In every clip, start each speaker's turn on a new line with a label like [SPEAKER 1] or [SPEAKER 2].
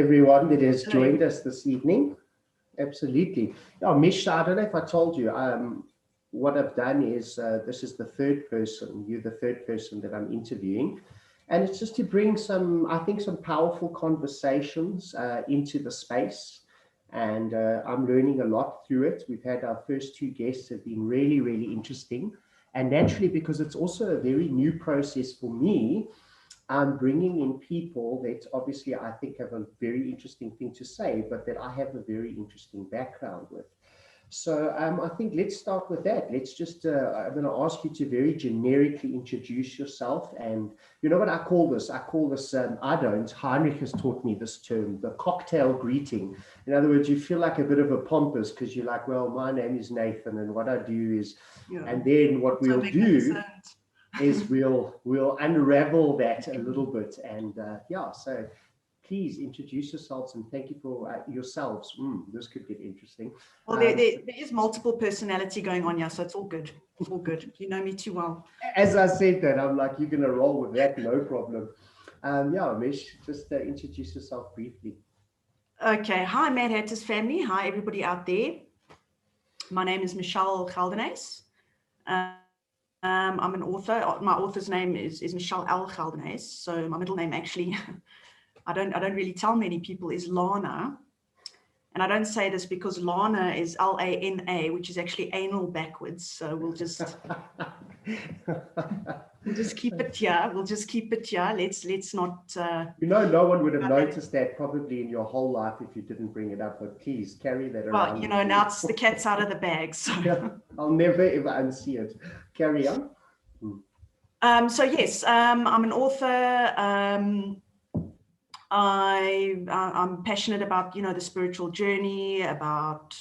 [SPEAKER 1] Everyone that has
[SPEAKER 2] Hello.
[SPEAKER 1] joined us this evening. Absolutely. Yeah, Mish, I don't know if I told you, what I've done is this is the third person, you're the third person that I'm interviewing. And it's just to bring some, I think, some powerful conversations into the space. And I'm learning a lot through it. We've had our first two guests have been really, really interesting. And naturally, because it's also a very new process for me, I'm bringing in people that obviously I think have a very interesting thing to say, but that I have a very interesting background with. So I think let's start with that. Let's just, I'm going to ask you to very generically introduce yourself. And you know what I call this? Heinrich has taught me this term, the cocktail greeting. In other words, you feel like a bit of a pompous because you're like, well, my name is Nathan and what I do is, and then what we'll do is we'll unravel that a little bit. And so please introduce yourselves and thank you for yourselves. This could get interesting.
[SPEAKER 2] Well, there is multiple personality going on here, so it's all good. All good. You know me too well.
[SPEAKER 1] As I said that, I'm like, you're going to roll with that, no problem. Mish, just introduce yourself briefly.
[SPEAKER 2] Okay. Hi, Mad Hatters family. Hi, everybody out there. My name is L Geldenhuys. I'm an author. My author's name is Michelle L Geldenhuys. So my middle name actually, I don't really tell many people, is Lana. And I don't say this because Lana is Lana, which is actually anal backwards. So we'll just keep it here. We'll just keep it here. Let's not.
[SPEAKER 1] No one would have noticed that probably in your whole life if you didn't bring it up. But please carry that around.
[SPEAKER 2] Well, now it's the cat's out of the bag. So
[SPEAKER 1] I'll never ever unsee it. Carry on.
[SPEAKER 2] So yes, I'm an author. I'm passionate about, the spiritual journey, about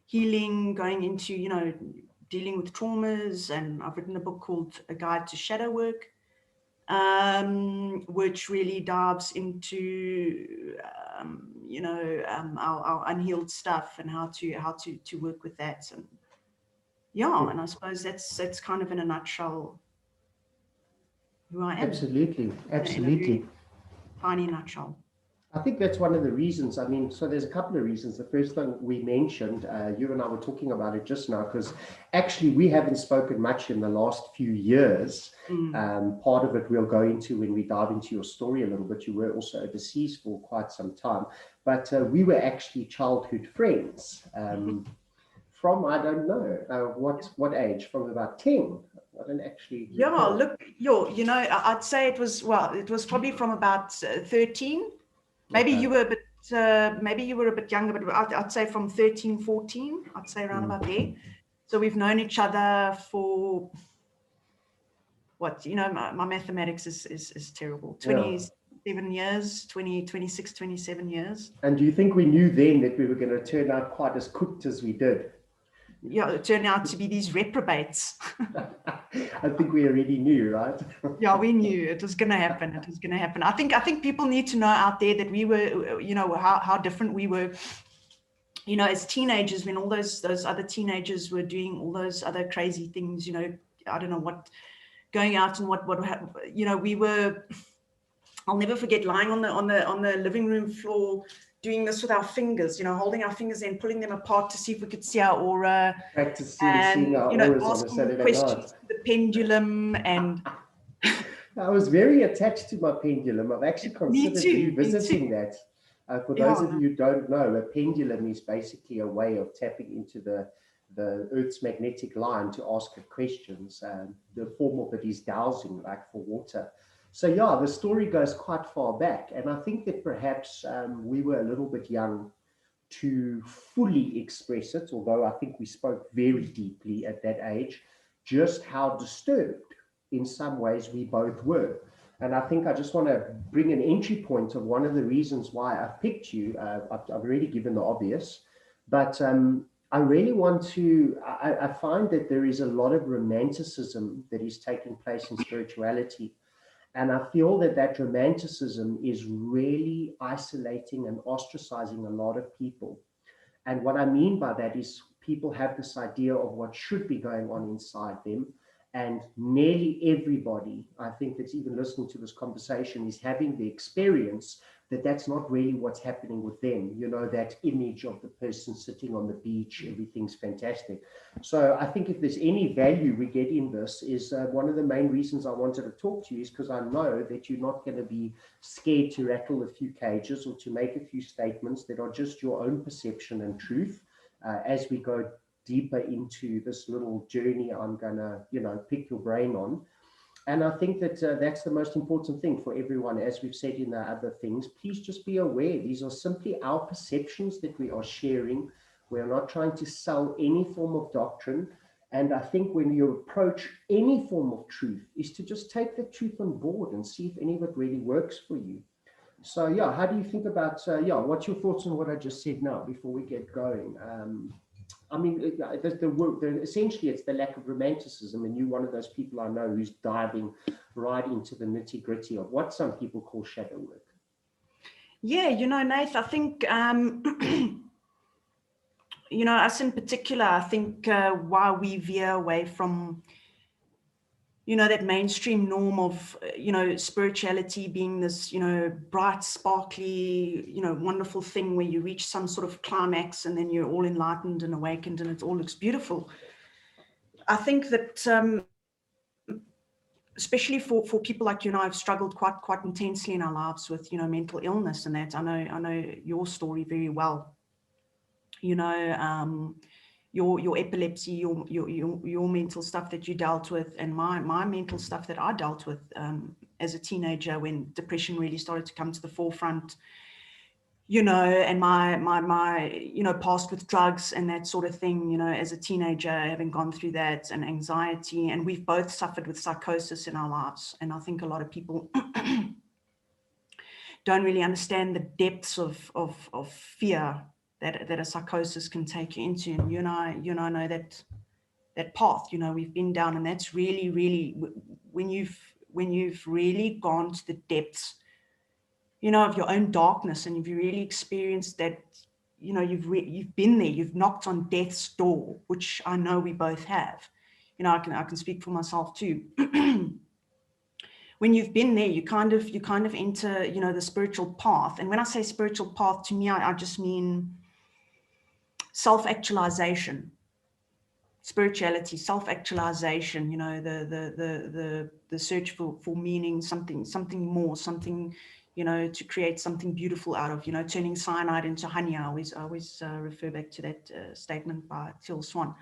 [SPEAKER 2] healing, going into, dealing with traumas. And I've written a book called A Guide to Shadow Work, which really dives into, our unhealed stuff and how to work with that. And and I suppose that's kind of in a nutshell who I am.
[SPEAKER 1] Absolutely.
[SPEAKER 2] In a tiny nutshell.
[SPEAKER 1] I think that's one of the reasons. So there's a couple of reasons. The first thing we mentioned, you and I were talking about it just now, because actually we haven't spoken much in the last few years. Part of it we'll go into when we dive into your story a little bit. You were also overseas for quite some time, but we were actually childhood friends. From, I don't know, what age? From about 10. I don't actually recall.
[SPEAKER 2] Look, I'd say it was probably from about 13. Maybe you were a bit younger, but I'd say from 13, 14, I'd say around about there. So we've known each other for my mathematics is terrible. 27 years, 26, 27 years.
[SPEAKER 1] And do you think we knew then that we were going to turn out quite as cooked as we did?
[SPEAKER 2] Yeah, it turned out to be these reprobates.
[SPEAKER 1] I think we already knew, right?
[SPEAKER 2] Yeah, we knew it was going to happen. It was going to happen. I think people need to know out there that we were, how different we were, as teenagers, when all those other teenagers were doing all those other crazy things, I don't know what, going out and what we were. I'll never forget lying on the living room floor, doing this with our fingers, holding our fingers and pulling them apart to see if we could see our aura.
[SPEAKER 1] Practicing seeing our auras on a Saturday
[SPEAKER 2] questions
[SPEAKER 1] night.
[SPEAKER 2] to the pendulum. And
[SPEAKER 1] I was very attached to my pendulum. I've actually considered revisiting that. For those of you who don't know, a pendulum is basically a way of tapping into the Earth's magnetic line to ask it questions. The form of it is dowsing, like for water. So the story goes quite far back. And I think that perhaps we were a little bit young to fully express it, although I think we spoke very deeply at that age, just how disturbed in some ways we both were. And I think I just want to bring an entry point of one of the reasons why I've picked you. I've already given the obvious, but I really want to, I find that there is a lot of romanticism that is taking place in spirituality. And I feel that romanticism is really isolating and ostracizing a lot of people. And what I mean by that is people have this idea of what should be going on inside them. And nearly everybody, I think, that's even listening to this conversation is having the experience that that's not really what's happening with them. You know, that image of the person sitting on the beach, everything's fantastic. So I think if there's any value we get in this is one of the main reasons I wanted to talk to you is because I know that you're not going to be scared to rattle a few cages or to make a few statements that are just your own perception and truth. As we go deeper into this little journey I'm going to, you know, pick your brain on. And I think that that's the most important thing for everyone. As we've said in the other things, please just be aware. These are simply our perceptions that we are sharing. We're not trying to sell any form of doctrine. And I think when you approach any form of truth is to just take the truth on board and see if any of it really works for you. So, yeah, how do you think about, what's your thoughts on what I just said now before we get going? I mean, essentially, it's the lack of romanticism, and you're one of those people I know who's diving right into the nitty gritty of what some people call shadow work.
[SPEAKER 2] Yeah, you know, Nath, I think, you know, us in particular, I think why we veer away from, you know, that mainstream norm of, you know, spirituality being this, you know, bright, sparkly, you know, wonderful thing where you reach some sort of climax and then you're all enlightened and awakened and it all looks beautiful. I think that, especially for people like you and I have struggled quite intensely in our lives with, you know, mental illness and that. I know your story very well. You know, your epilepsy, your mental stuff that you dealt with, and my mental stuff that I dealt with as a teenager when depression really started to come to the forefront. You know, and my you know, past with drugs and that sort of thing, you know, as a teenager, having gone through that, and anxiety, and we've both suffered with psychosis in our lives. And I think a lot of people don't really understand the depths of fear that a psychosis can take you into. And you and I know that path, you know, we've been down, and that's really when you've really gone to the depths, you know, of your own darkness, and if you really experienced that, you know, you've been there, you've knocked on death's door, which I know we both have. You know, I can speak for myself too. When you've been there, you kind of enter, you know, the spiritual path. And when I say spiritual path, to me, I just mean self-actualization, spirituality, self-actualization, you know, the search for meaning, something more, something, you know, to create something beautiful out of, you know, turning cyanide into honey. I always refer back to that statement by Till Swan.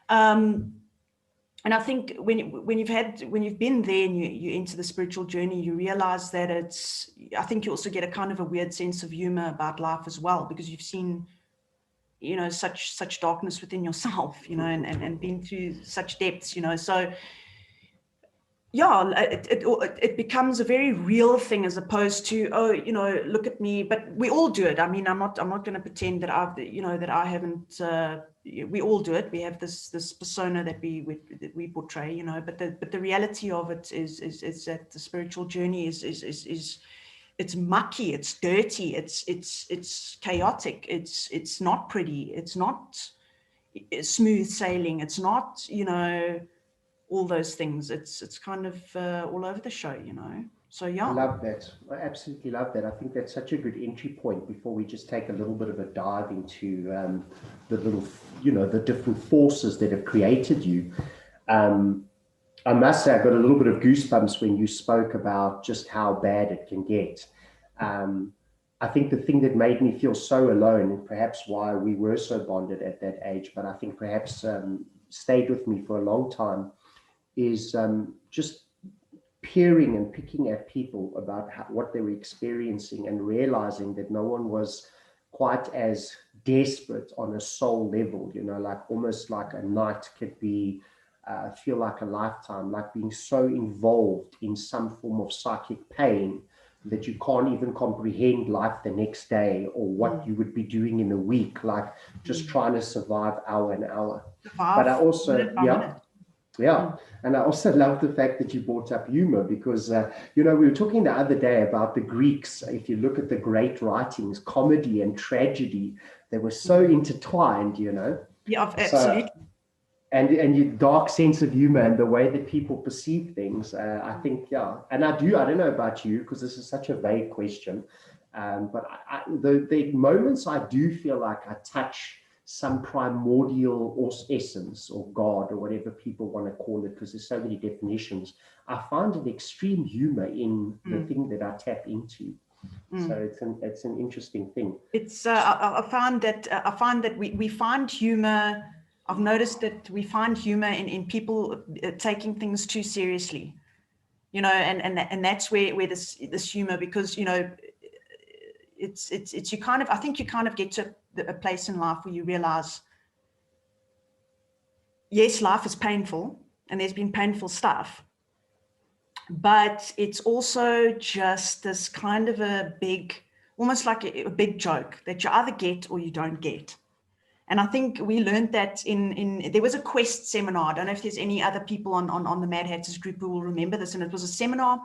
[SPEAKER 2] And I think when you've been there and you enter the spiritual journey, you realize that I think you also get a kind of a weird sense of humor about life as well, because you've seen, you know, such darkness within yourself, you know, and been through such depths, you know. So yeah, it becomes a very real thing, as opposed to, oh, you know, look at me. But we all do it. I mean, I'm not going to pretend that I haven't. We all do it. We have this persona that we portray, you know. But the reality of it is that the spiritual journey is it's mucky, it's dirty, it's chaotic, it's not pretty, it's not smooth sailing, it's not, you know, all those things. It's kind of all over the show, you know. So yeah.
[SPEAKER 1] I love that. I absolutely love that. I think that's such a good entry point before we just take a little bit of a dive into the little, you know, the different forces that have created you. I must say, I got a little bit of goosebumps when you spoke about just how bad it can get. I think the thing that made me feel so alone, and perhaps why we were so bonded at that age, but I think perhaps stayed with me for a long time, is just peering and picking at people about what they were experiencing, and realizing that no one was quite as desperate on a soul level, you know, like almost like a night could be feel like a lifetime, like being so involved in some form of psychic pain that you can't even comprehend life the next day, or what you would be doing in a week, like just trying to survive hour and hour. But I also, and I also love the fact that you brought up humor, because, you know, we were talking the other day about the Greeks. If you look at the great writings, comedy and tragedy, they were so intertwined, you know.
[SPEAKER 2] Yeah, absolutely.
[SPEAKER 1] So, and your dark sense of humor and the way that people perceive things, I think, yeah. And I don't know about you, because this is such a vague question. But the moments I do feel like I touch some primordial or essence or God or whatever people want to call it, because there's so many definitions, I find an extreme humor in the thing that I tap into. So it's an interesting thing.
[SPEAKER 2] It's I find that we find humor. I've noticed that we find humor in people taking things too seriously, you know, and that's where this humor, because, you know, it's you kind of, I think you kind of get to a place in life where you realize, yes, life is painful and there's been painful stuff, but it's also just this kind of a big, almost like a big joke that you either get or you don't get. And I think we learned that in there was a Quest seminar. I don't know if there's any other people on the Mad Hatters group who will remember this. And it was a seminar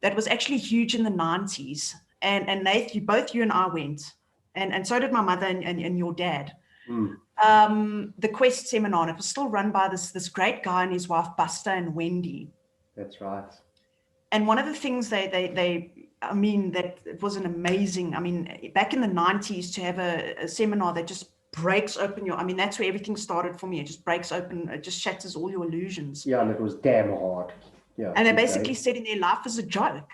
[SPEAKER 2] that was actually huge in the 90s. And Nath, both you and I went. And so did my mother and your dad. The Quest seminar. And it was still run by this great guy and his wife, Buster and Wendy.
[SPEAKER 1] That's right.
[SPEAKER 2] And one of the things I mean, that it was an amazing, I mean, back in the 90s to have a seminar that just breaks open I mean, that's where everything started for me. It just breaks open, it just shatters all your illusions.
[SPEAKER 1] Yeah, and it was damn hard. Yeah.
[SPEAKER 2] And they basically said in their life is a joke,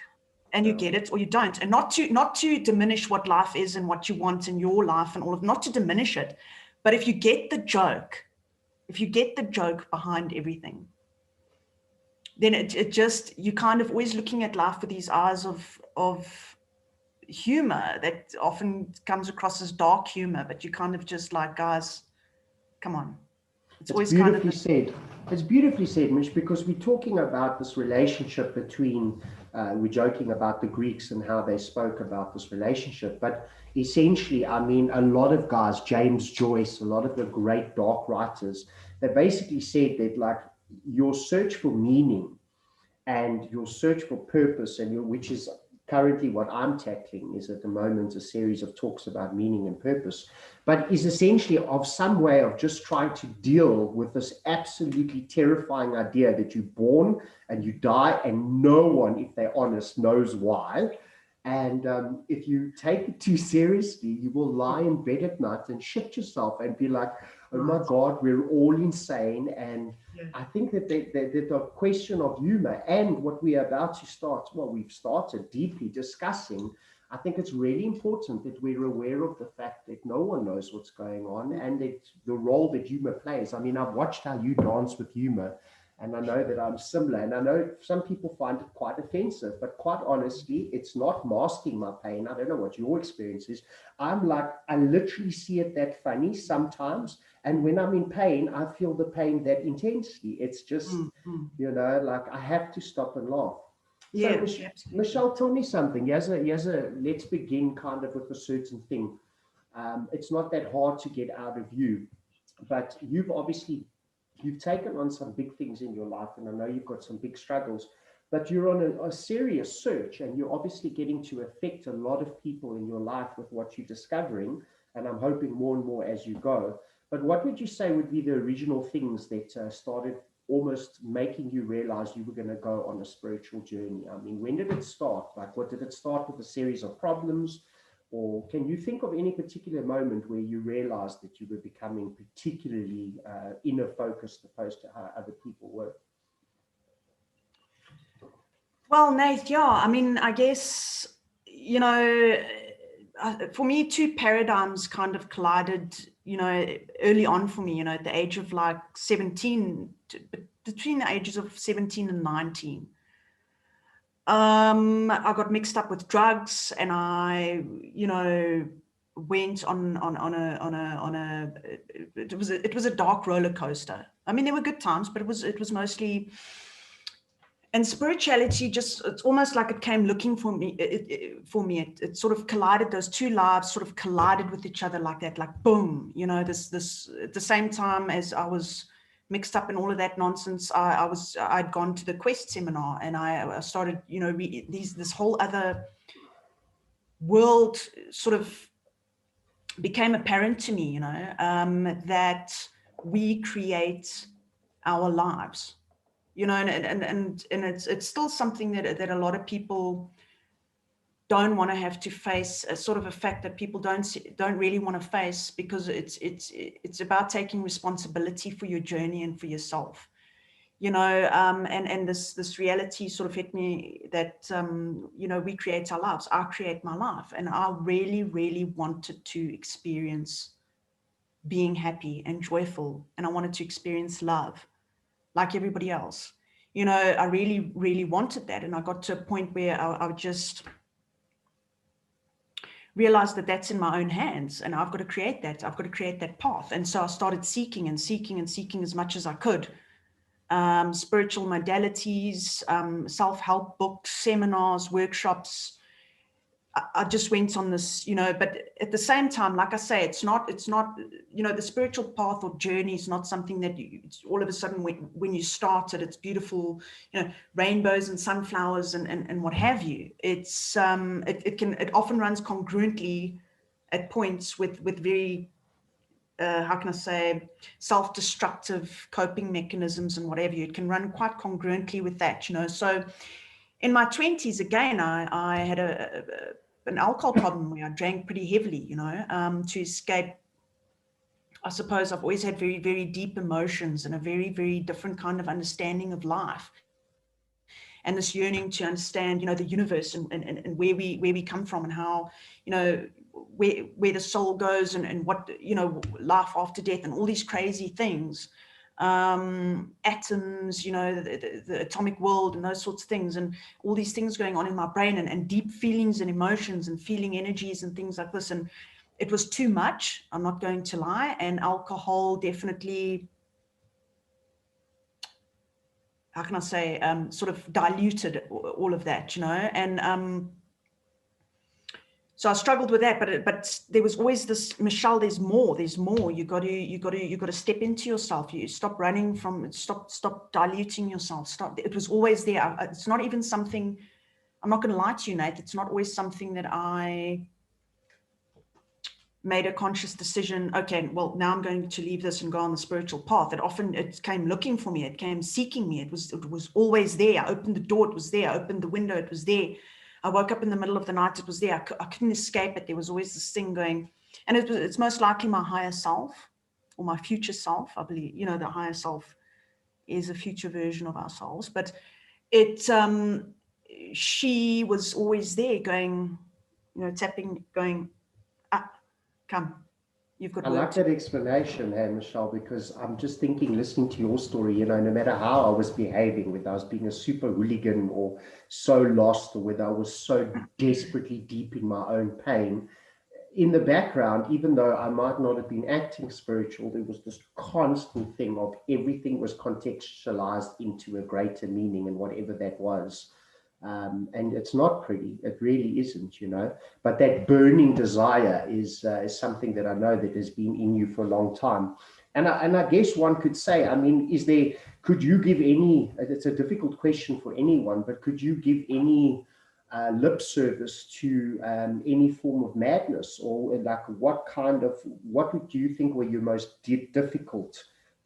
[SPEAKER 2] and you get it or you don't. And not to diminish what life is and what you want in your life and all of, not to diminish it. But if you get the joke behind everything, then it just, you kind of always looking at life with these eyes of humor that often comes across as dark humor, but you kind of just like, guys, come on. It's always
[SPEAKER 1] beautifully
[SPEAKER 2] kind of
[SPEAKER 1] said. It's beautifully said, Mish, because we're talking about this relationship between, we're joking about the Greeks and how they spoke about this relationship, but essentially, I mean, a lot of guys, James Joyce, a lot of the great dark writers, they basically said that, like, your search for meaning and your search for purpose, and which is currently what I'm tackling, is at the moment a series of talks about meaning and purpose, but is essentially of some way of just trying to deal with this absolutely terrifying idea that you're born and you die and no one, if they're honest, knows why. And if you take it too seriously, you will lie in bed at night and shit yourself and be like, oh my God, we're all insane. And I think that the question of humor and what we are about to start, well, we've started deeply discussing, I think it's really important that we're aware of the fact that no one knows what's going on, and that the role that humor plays. I mean, I've watched how you dance with humor, and I know that I'm similar, and I know some people find it quite offensive, but quite honestly, it's not masking my pain. I don't know what your experience is. I'm like, I literally see it that funny sometimes, and when I'm in pain, I feel the pain that intensely. It's just, you know, like I have to stop and laugh.
[SPEAKER 2] Yeah,
[SPEAKER 1] so, Michelle, tell me something. Here's a let's begin kind of with a certain thing. It's not that hard to get out of you, but you've taken on some big things in your life, and I know you've got some big struggles, but you're on a serious search, and you're obviously getting to affect a lot of people in your life with what you're discovering, and I'm hoping more and more as you go. But what would you say would be the original things that started almost making you realize you were going to go on a spiritual journey? I mean, when did it start? Like, what did it start with? A series of problems? Or can you think of any particular moment where you realized that you were becoming particularly inner focused opposed to how other people were?
[SPEAKER 2] Well, Nath, yeah, I mean, I guess, you know, for me, two paradigms kind of collided, you know, early on for me, you know, at the age of like 17, between the ages of 17 and 19. I got mixed up with drugs, and I, you know, went on a it was a dark roller coaster. I mean, there were good times, but it was mostly, and spirituality just, it's almost like it came looking for me. It sort of collided, those two lives sort of collided with each other like that, like boom, you know, this at the same time as I was mixed up in all of that nonsense. I'd gone to the Quest seminar, and I started, you know, this whole other world sort of became apparent to me, you know, that we create our lives, you know, and it's still something that a lot of people don't want to have to face a sort of a fact that people don't really want to face, because it's about taking responsibility for your journey and for yourself, you know. And this reality sort of hit me that you know, we create our lives. I create my life, and I really wanted to experience being happy and joyful, and I wanted to experience love like everybody else. You know, I really wanted that, and I got to a point where I just realized that that's in my own hands, and I've got to create that. I've got to create that path. And so I started seeking as much as I could. Spiritual modalities, self-help books, seminars, workshops. I just went on this, you know, but at the same time, like I say, it's not, you know, the spiritual path or journey is not something that it's all of a sudden when you start it, it's beautiful, you know, rainbows and sunflowers and what have you. It's, it often runs congruently at points with very, how can I say, self-destructive coping mechanisms and whatever. It can run quite congruently with that, you know. So in my 20s, again, I had an alcohol problem where I drank pretty heavily, you know, to escape. I suppose I've always had very deep emotions and a very different kind of understanding of life, and this yearning to understand, you know, the universe and where we come from, and how, you know, where the soul goes, and what, you know, life after death and all these crazy things, atoms, you know, the atomic world and those sorts of things, and all these things going on in my brain, and deep feelings and emotions and feeling energies and things like this. And it was too much, I'm not going to lie. And alcohol definitely, how can I say, sort of diluted all of that, you know. And so I struggled with that, but there was always this, Michelle, there's more. You got to step into yourself. You stop running from, stop diluting yourself. Stop. It was always there. It's not even something, I'm not going to lie to you, Nate. It's not always something that I made a conscious decision. Okay, well, now I'm going to leave this and go on the spiritual path. It came looking for me. It came seeking me. It was always there. I opened the door. It was there. I opened the window. It was there. I woke up in the middle of the night. It was there. I couldn't escape it. There was always this thing going, and it's most likely my higher self or my future self. I believe, you know, the higher self is a future version of ourselves, but she was always there going, you know, tapping, going, come, you've got
[SPEAKER 1] I
[SPEAKER 2] work
[SPEAKER 1] like
[SPEAKER 2] to
[SPEAKER 1] that explanation, hey, Michelle, because I'm just thinking, listening to your story, you know, no matter how I was behaving, whether I was being a super hooligan or so lost, or whether I was so desperately deep in my own pain, in the background, even though I might not have been acting spiritual, there was this constant thing of everything was contextualized into a greater meaning, and whatever that was. And it's not pretty. It really isn't, you know. But that burning desire is something that I know that has been in you for a long time. And I guess one could say, I mean, could you give any, it's a difficult question for anyone, but could you give any lip service to any form of madness, or like what do you think were your most difficult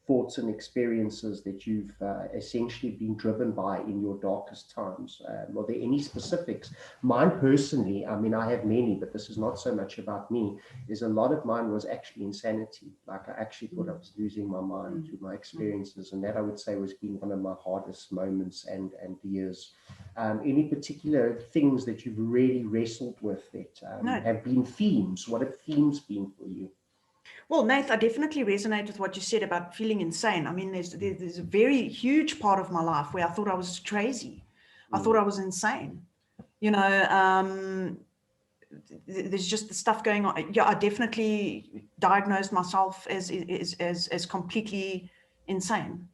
[SPEAKER 1] thoughts and experiences that you've essentially been driven by in your darkest times? Are there any specifics? Mine personally, I mean, I have many, but this is not so much about me, is a lot of mine was actually insanity. Like I actually thought I was losing my mind through my experiences, and that I would say was been one of my hardest moments and years. Any particular things that you've really wrestled with that
[SPEAKER 2] No.
[SPEAKER 1] have been themes? What have themes been for you?
[SPEAKER 2] Well, Nath, I definitely resonate with what you said about feeling insane. I mean, there's a very huge part of my life where I thought I was crazy. I thought I was insane. You know, there's just the stuff going on. Yeah, I definitely diagnosed myself as completely insane.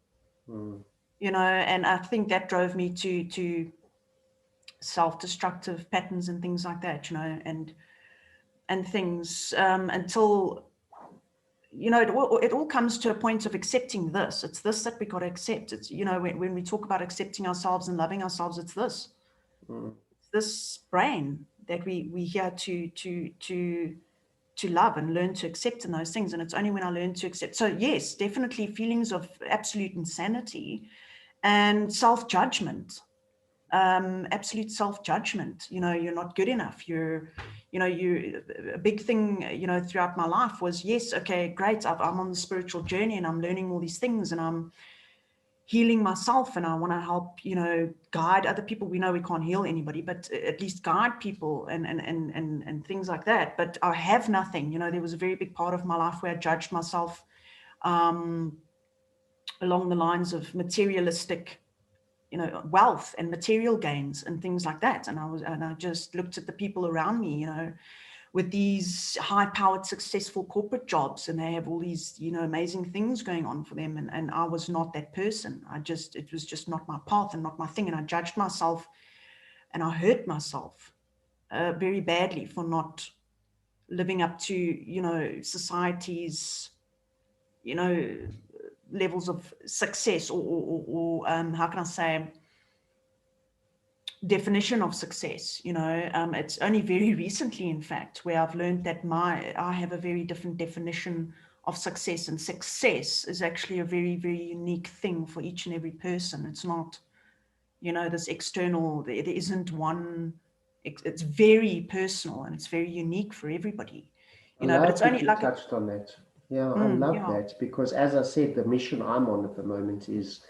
[SPEAKER 2] You know, and I think that drove me to self-destructive patterns and things like that. You know, and things until, you know, it all comes to a point of accepting this. It's this that we got to accept. It's, you know, when we talk about accepting ourselves and loving ourselves, it's this. It's this brain that we here to love and learn to accept in those things. And it's only when I learn to accept. So yes, definitely feelings of absolute insanity and self-judgment. absolute self-judgment. You're not good enough. A big thing, throughout my life was, yes, okay, great. I'm on the spiritual journey and I'm learning all these things and I'm healing myself and I want to help, guide other people. We know we can't heal anybody, but at least guide people and things like that. But I have nothing. There was a very big part of my life where I judged myself along the lines of materialistic, wealth and material gains and things like that. And I just looked at the people around me, with these high-powered, successful corporate jobs, and they have all these, amazing things going on for them. And I was not that person. It was just not my path and not my thing. And I judged myself and I hurt myself very badly for not living up to, society's, levels of success or how can I say, definition of success. It's only very recently, in fact, where I've learned that I have a very different definition of success, and success is actually a very, very unique thing for each and every person. It's not, this external, there isn't one, it's very personal and it's very unique for everybody, but it's only like
[SPEAKER 1] touched on that. Yeah, I love that, because as I said, the mission I'm on at the moment is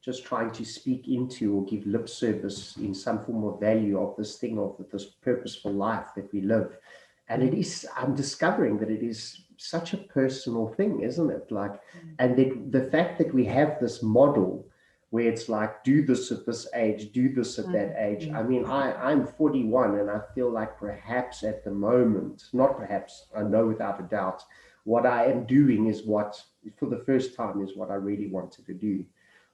[SPEAKER 1] just trying to speak into or give lip service in some form of value of this thing, of this purposeful life that we live. And I'm discovering that it is such a personal thing, isn't it? And that the fact that we have this model where it's like, do this at this age, do this at that age. I mean, I'm 41 and I feel like perhaps at the moment, not perhaps, I know without a doubt, what I am doing is what, for the first time, is what I really wanted to do.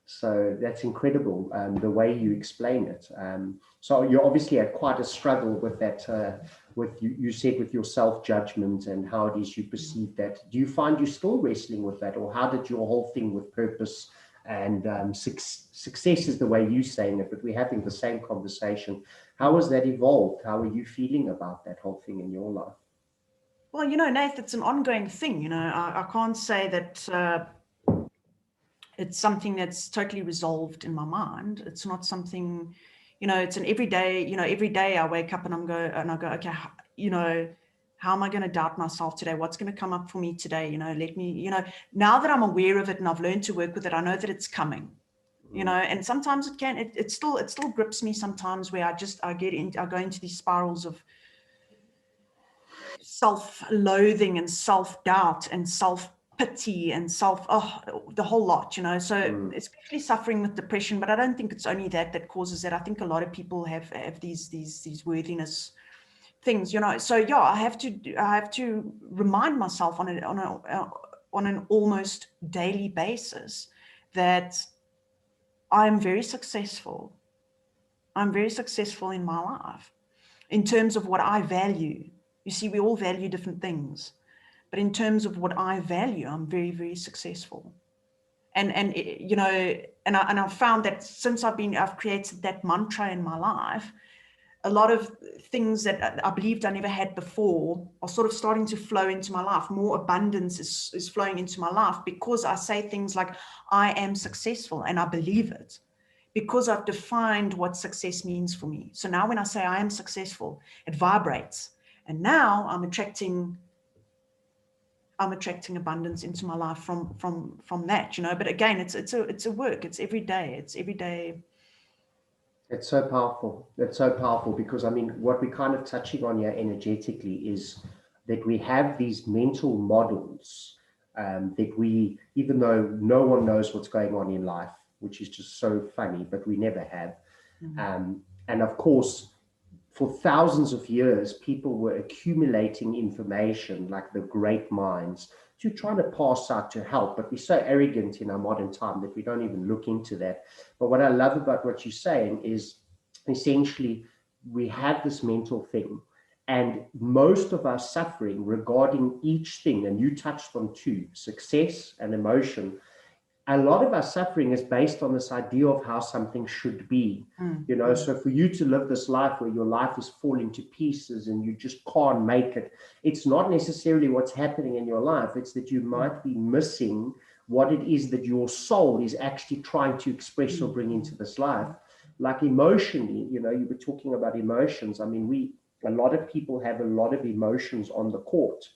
[SPEAKER 1] So that's incredible, the way you explain it. So you obviously had quite a struggle with that, you said, with your self-judgment and how it is you perceive that. Do you find you're still wrestling with that, or how did your whole thing with purpose and success is the way you're saying it, but we're having the same conversation. How has that evolved? How are you feeling about that whole thing in your life?
[SPEAKER 2] Well, Nath, it's an ongoing thing. I can't say that it's something that's totally resolved in my mind. It's not something, it's an everyday, every day I wake up and I go, okay, how am I going to doubt myself today? What's going to come up for me today? Let me, now that I'm aware of it and I've learned to work with it, I know that it's coming, and sometimes it still grips me sometimes, where I go into these spirals of self-loathing and self-doubt and self-pity and the whole lot, so especially suffering with depression. But I don't think it's only that causes that. I think a lot of people have these worthiness things, so yeah, I have to remind myself on an almost daily basis that I'm very successful. I'm very successful in my life in terms of what I value. You see, we all value different things, but in terms of what I value, I'm very, very successful. And I've found that since I've created that mantra in my life, a lot of things that I believed I never had before are sort of starting to flow into my life. More abundance is flowing into my life because I say things like, I am successful, and I believe it because I've defined what success means for me. So now when I say I am successful, it vibrates. And now I'm attracting abundance into my life from that, But again, it's a work. It's every day. It's every day.
[SPEAKER 1] It's so powerful. It's so powerful because, I mean, what we're kind of touching on here energetically is that we have these mental models that we, even though no one knows what's going on in life, which is just so funny, but we never have. And of course, for thousands of years, people were accumulating information like the great minds to try to pass out to help. But we're so arrogant in our modern time that we don't even look into that. But what I love about what you're saying is essentially we have this mental thing, and most of our suffering regarding each thing, and you touched on two, success and emotion, a lot of our suffering is based on this idea of how something should be, so for you to live this life where your life is falling to pieces and you just can't make it, it's not necessarily what's happening in your life. It's that you might be missing what it is that your soul is actually trying to express or bring into this life. like emotionally, you know, you were talking about emotions. I mean, a lot of people have a lot of emotions on the court.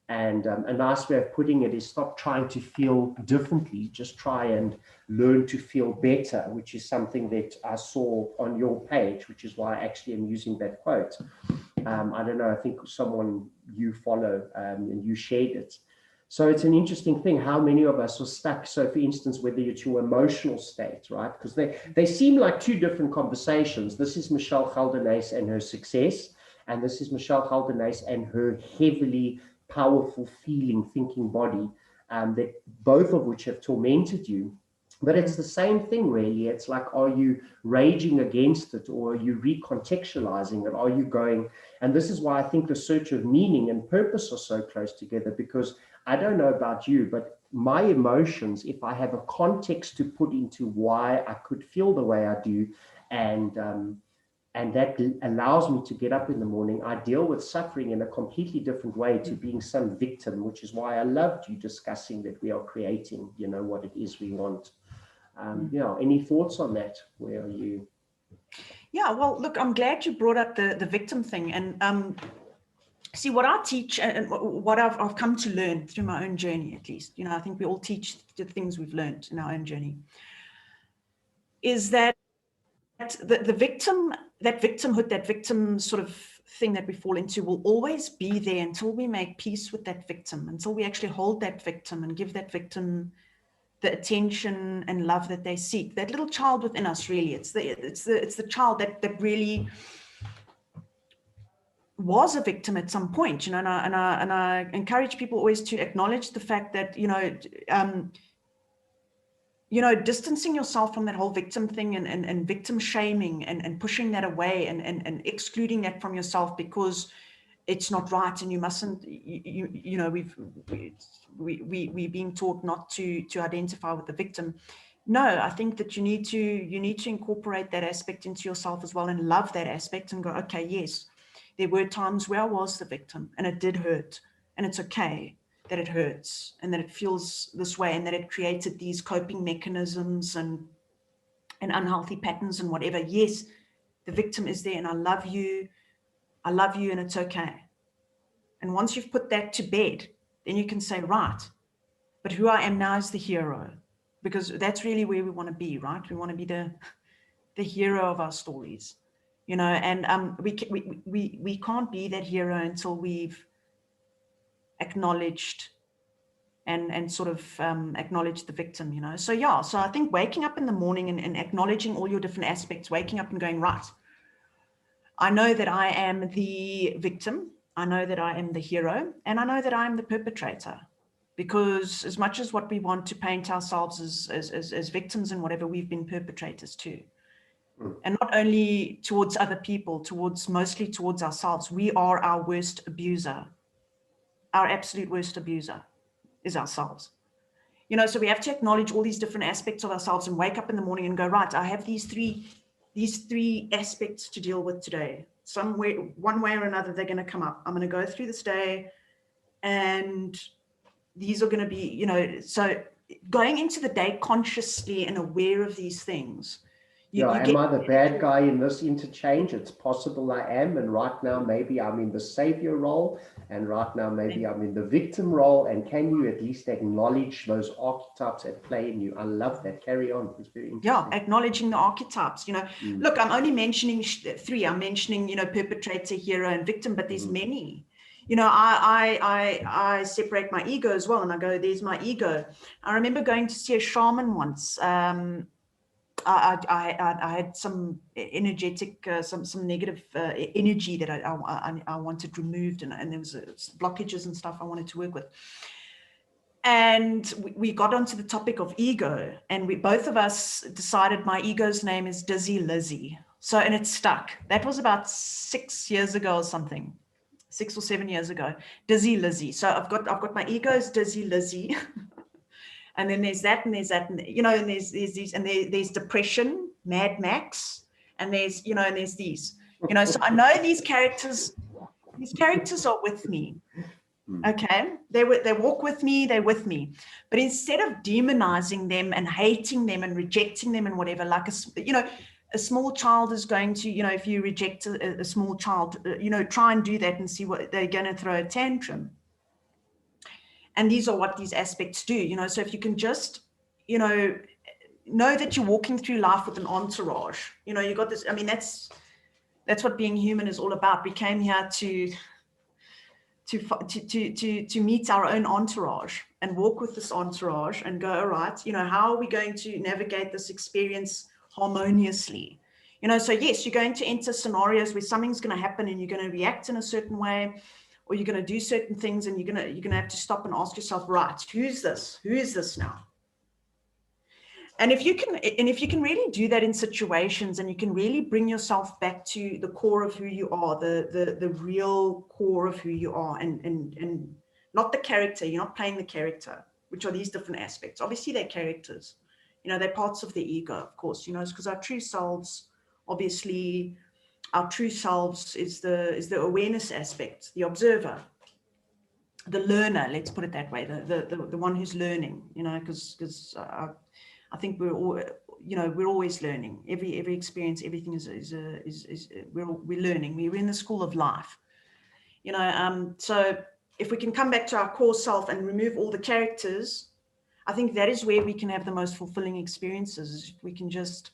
[SPEAKER 1] And a nice way of putting it is stop trying to feel differently. Just try and learn to feel better, which is something that I saw on your page, which is why I actually am using that quote. I don't know, I think someone you follow and you shared it. So it's an interesting thing how many of us are stuck. So for instance, whether it's your emotional state, right? Because they seem like two different conversations. This is Michelle Geldenhuys and her success. And this is Michelle Geldenhuys and her heavily powerful feeling, thinking body, that both of which have tormented you. But it's the same thing, really. It's like, are you raging against it, or are you recontextualizing it? Are you going? And this is why I think the search of meaning and purpose are so close together, because I don't know about you, but my emotions, if I have a context to put into why I could feel the way I do, and that allows me to get up in the morning, I deal with suffering in a completely different way to being some victim, which is why I loved you discussing that we are creating, you know, what it is we want. Yeah, any thoughts on that? Where are you?
[SPEAKER 2] Yeah, well, look, I'm glad you brought up the victim thing. And see, what I teach and what I've come to learn through my own journey, at least, you know, I think we all teach the things we've learned in our own journey, is that the victim, that victimhood, that victim sort of thing that we fall into will always be there until we make peace with that victim, until we actually hold that victim and give that victim the attention and love that they seek. That little child within us, really, it's the child that really was a victim at some point, you know. And I encourage people always to acknowledge the fact that, distancing yourself from that whole victim thing and victim shaming and pushing that away and excluding that from yourself because it's not right and you mustn't, we've been taught not to identify with the victim. No, I think that you need to incorporate that aspect into yourself as well and love that aspect and go, okay, yes, there were times where I was the victim and it did hurt, and it's okay that it hurts and that it feels this way and that it created these coping mechanisms and unhealthy patterns and whatever. Yes, the victim is there and I love you and it's okay. And once you've put that to bed, then you can say, right, but who I am now is the hero, because that's really where we want to be, right? We want to be the hero of our stories, you know, and we can't be that hero until we've acknowledged and sort of acknowledge the victim, you know. So yeah, so I think waking up in the morning and acknowledging all your different aspects, waking up and going, right, I know that I am the victim, I know that I am the hero, and I know that I am the perpetrator. Because as much as what we want to paint ourselves as victims and whatever, we've been perpetrators too. And not only towards other people, mostly towards ourselves. We are our worst abuser. Our absolute worst abuser is ourselves. You know, so we have to acknowledge all these different aspects of ourselves and wake up in the morning and go, right, I have these three aspects to deal with today. Somewhere, one way or another, they're going to come up. I'm going to go through this day and these are going to be, you know, so going into the day consciously and aware of these things.
[SPEAKER 1] Am I the bad guy in this interchange? It's possible I am. And right now, maybe I'm in the savior role. And right now, maybe I'm in the victim role. And can you at least acknowledge those archetypes at play in you? I love that. Carry on. It's very interesting.
[SPEAKER 2] Yeah, acknowledging the archetypes, you know. Look, I'm only mentioning three. I'm mentioning, you know, perpetrator, hero, and victim, but there's many. You know, I separate my ego as well, and I go, there's my ego. I remember going to see a shaman once. I had some energetic, some negative energy that I wanted removed, and there was blockages and stuff I wanted to work with. And we got onto the topic of ego, and we both of us decided my ego's name is Dizzy Lizzie. So, and it stuck. That was about 6 years ago or something. 6 or 7 years ago, Dizzy Lizzie. So I've got my ego's Dizzy Lizzie, and then there's that, and you know, and there's these, and there's depression, Mad Max, and there's, you know, and there's these, you know. So I know these characters are with me. Okay, they walk with me, they're with me. But instead of demonizing them and hating them and rejecting them and whatever, like, you know, a small child is going to, if you reject a small child, try and do that and see what they're going to throw a tantrum. And these are what these aspects do, so if you can just, know that you're walking through life with an entourage, you got this, that's what being human is all about. We came here to meet our own entourage and walk with this entourage and go, all right, how are we going to navigate this experience harmoniously? So yes, you're going to enter scenarios where something's going to happen and you're going to react in a certain way, or you're going to do certain things, and you're going to have to stop and ask yourself, right, who is this now? And if you can really do that in situations, and you can really bring yourself back to the core of who you are, the real core of who you are, and not the character, you're not playing the character, which are these different aspects. Obviously they're characters, they're parts of the ego, of course, it's because our true selves, obviously our true selves is the awareness aspect, the observer, the learner, let's put it that way, the one who's learning, because I think we're all, we're always learning. Every experience, everything is we're learning. We're in the school of life, So if we can come back to our core self and remove all the characters, I think that is where we can have the most fulfilling experiences. We can just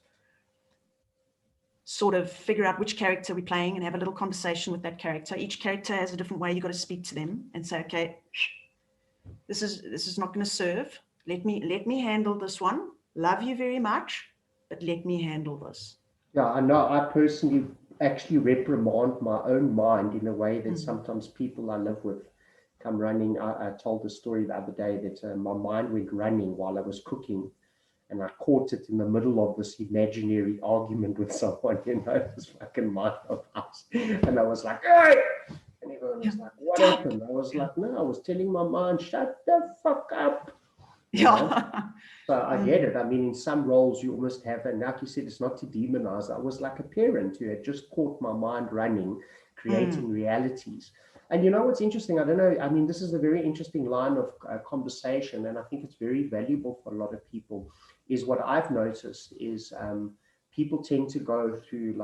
[SPEAKER 2] sort of figure out which character we're playing and have a little conversation with that character. Each character has a different way. You've got to speak to them and say, okay, this is not going to serve. Let me handle this one. Love you very much, but let me handle this.
[SPEAKER 1] Yeah, I know. I personally actually reprimand my own mind in a way that sometimes people I live with come running. I told the story the other day that my mind went running while I was cooking, and I caught it in the middle of this imaginary argument with someone, this fucking mind of ours. And I was like, hey! And everyone was like, what happened? I was like, no, I was telling my mind, shut the fuck up.
[SPEAKER 2] Yeah.
[SPEAKER 1] So I get it. In some roles you almost have, and like you said, it's not to demonize. I was like a parent who had just caught my mind running, creating realities. And what's interesting? I don't know. This is a very interesting line of conversation, and I think it's very valuable for a lot of people. Is what I've noticed is people tend to go through